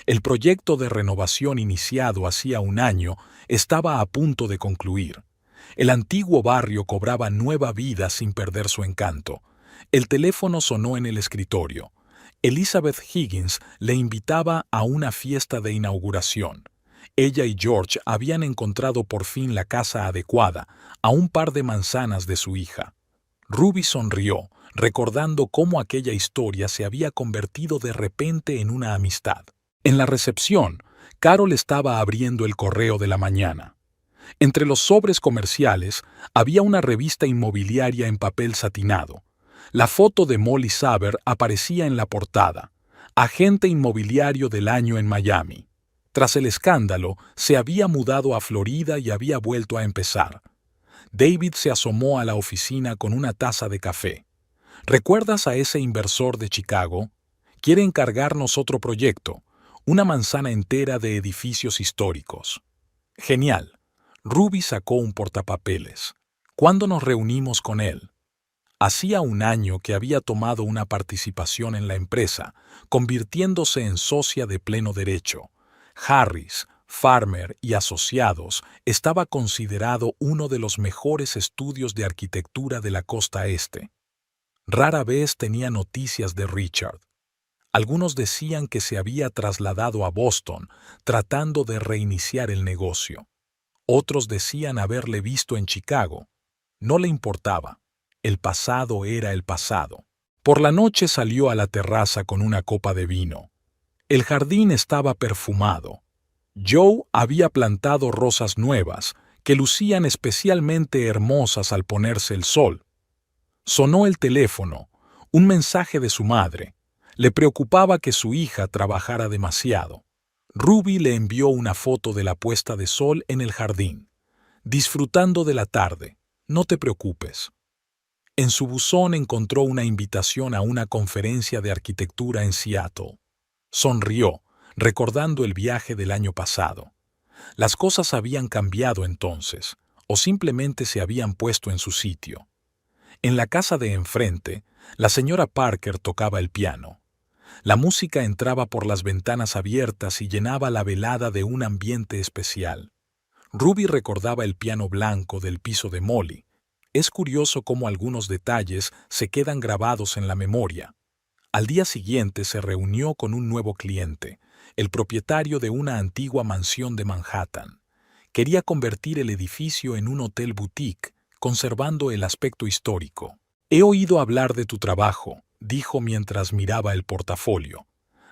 El proyecto de renovación iniciado hacía un año estaba a punto de concluir. El antiguo barrio cobraba nueva vida sin perder su encanto. El teléfono sonó en el escritorio. Elizabeth Higgins le invitaba a una fiesta de inauguración. Ella y George habían encontrado por fin la casa adecuada, a un par de manzanas de su hija. Ruby sonrió, recordando cómo aquella historia se había convertido de repente en una amistad. En la recepción, Carol estaba abriendo el correo de la mañana. Entre los sobres comerciales había una revista inmobiliaria en papel satinado. La foto de Molly Saber aparecía en la portada. Agente inmobiliario del año en Miami. Tras el escándalo, se había mudado a Florida y había vuelto a empezar. David se asomó a la oficina con una taza de café. ¿Recuerdas a ese inversor de Chicago? Quiere encargarnos otro proyecto, una manzana entera de edificios históricos. Genial. Ruby sacó un portapapeles. ¿Cuándo nos reunimos con él? Hacía un año que había tomado una participación en la empresa, convirtiéndose en socia de pleno derecho. Harris, Farmer y Asociados estaba considerado uno de los mejores estudios de arquitectura de la costa este. Rara vez tenía noticias de Richard. Algunos decían que se había trasladado a Boston, tratando de reiniciar el negocio. Otros decían haberle visto en Chicago. No le importaba. El pasado era el pasado. Por la noche salió a la terraza con una copa de vino. El jardín estaba perfumado. Joe había plantado rosas nuevas, que lucían especialmente hermosas al ponerse el sol. Sonó el teléfono, un mensaje de su madre. Le preocupaba que su hija trabajara demasiado. Ruby le envió una foto de la puesta de sol en el jardín. Disfrutando de la tarde, no te preocupes. En su buzón encontró una invitación a una conferencia de arquitectura en Seattle. Sonrió, recordando el viaje del año pasado. Las cosas habían cambiado entonces, o simplemente se habían puesto en su sitio. En la casa de enfrente, la señora Parker tocaba el piano. La música entraba por las ventanas abiertas y llenaba la velada de un ambiente especial. Ruby recordaba el piano blanco del piso de Molly. Es curioso cómo algunos detalles se quedan grabados en la memoria. Al día siguiente se reunió con un nuevo cliente, el propietario de una antigua mansión de Manhattan. Quería convertir el edificio en un hotel boutique, conservando el aspecto histórico. «He oído hablar de tu trabajo», dijo mientras miraba el portafolio.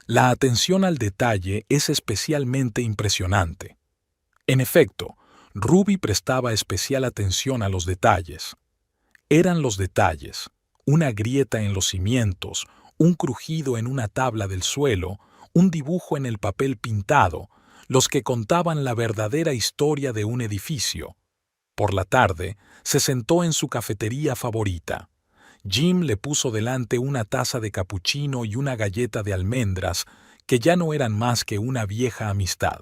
«La atención al detalle es especialmente impresionante». En efecto, Ruby prestaba especial atención a los detalles. Eran los detalles, una grieta en los cimientos, un crujido en una tabla del suelo, un dibujo en el papel pintado, los que contaban la verdadera historia de un edificio. Por la tarde, se sentó en su cafetería favorita. Jim le puso delante una taza de capuchino y una galleta de almendras, que ya no eran más que una vieja amistad.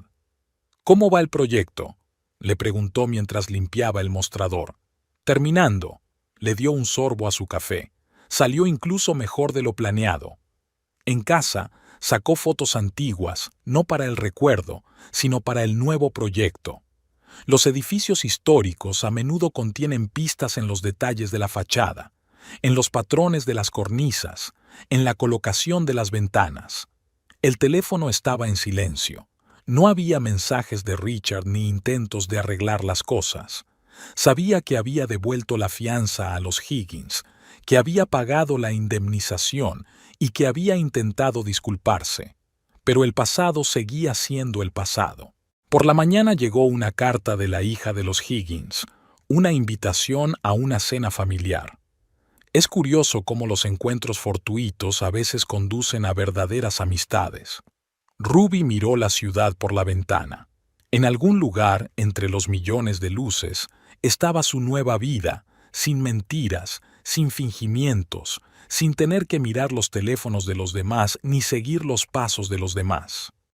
«¿Cómo va el proyecto?», le preguntó mientras limpiaba el mostrador. «Terminando». Le dio un sorbo a su café. Salió incluso mejor de lo planeado. En casa, Sacó fotos antiguas, no para el recuerdo, sino para el nuevo proyecto. Los edificios históricos a menudo contienen pistas en los detalles de la fachada, en los patrones de las cornisas, en la colocación de las ventanas. El teléfono estaba en silencio. No había mensajes de Richard ni intentos de arreglar las cosas. Sabía que había devuelto la fianza a los Higgins, que había pagado la indemnización y que había intentado disculparse. Pero el pasado seguía siendo el pasado. Por la mañana llegó una carta de la hija de los Higgins, una invitación a una cena familiar. Es curioso cómo los encuentros fortuitos a veces conducen a verdaderas amistades. Ruby miró la ciudad por la ventana. En algún lugar, entre los millones de luces, estaba su nueva vida, sin mentiras, sin fingimientos, sin tener que mirar los teléfonos de los demás ni seguir los pasos de los demás.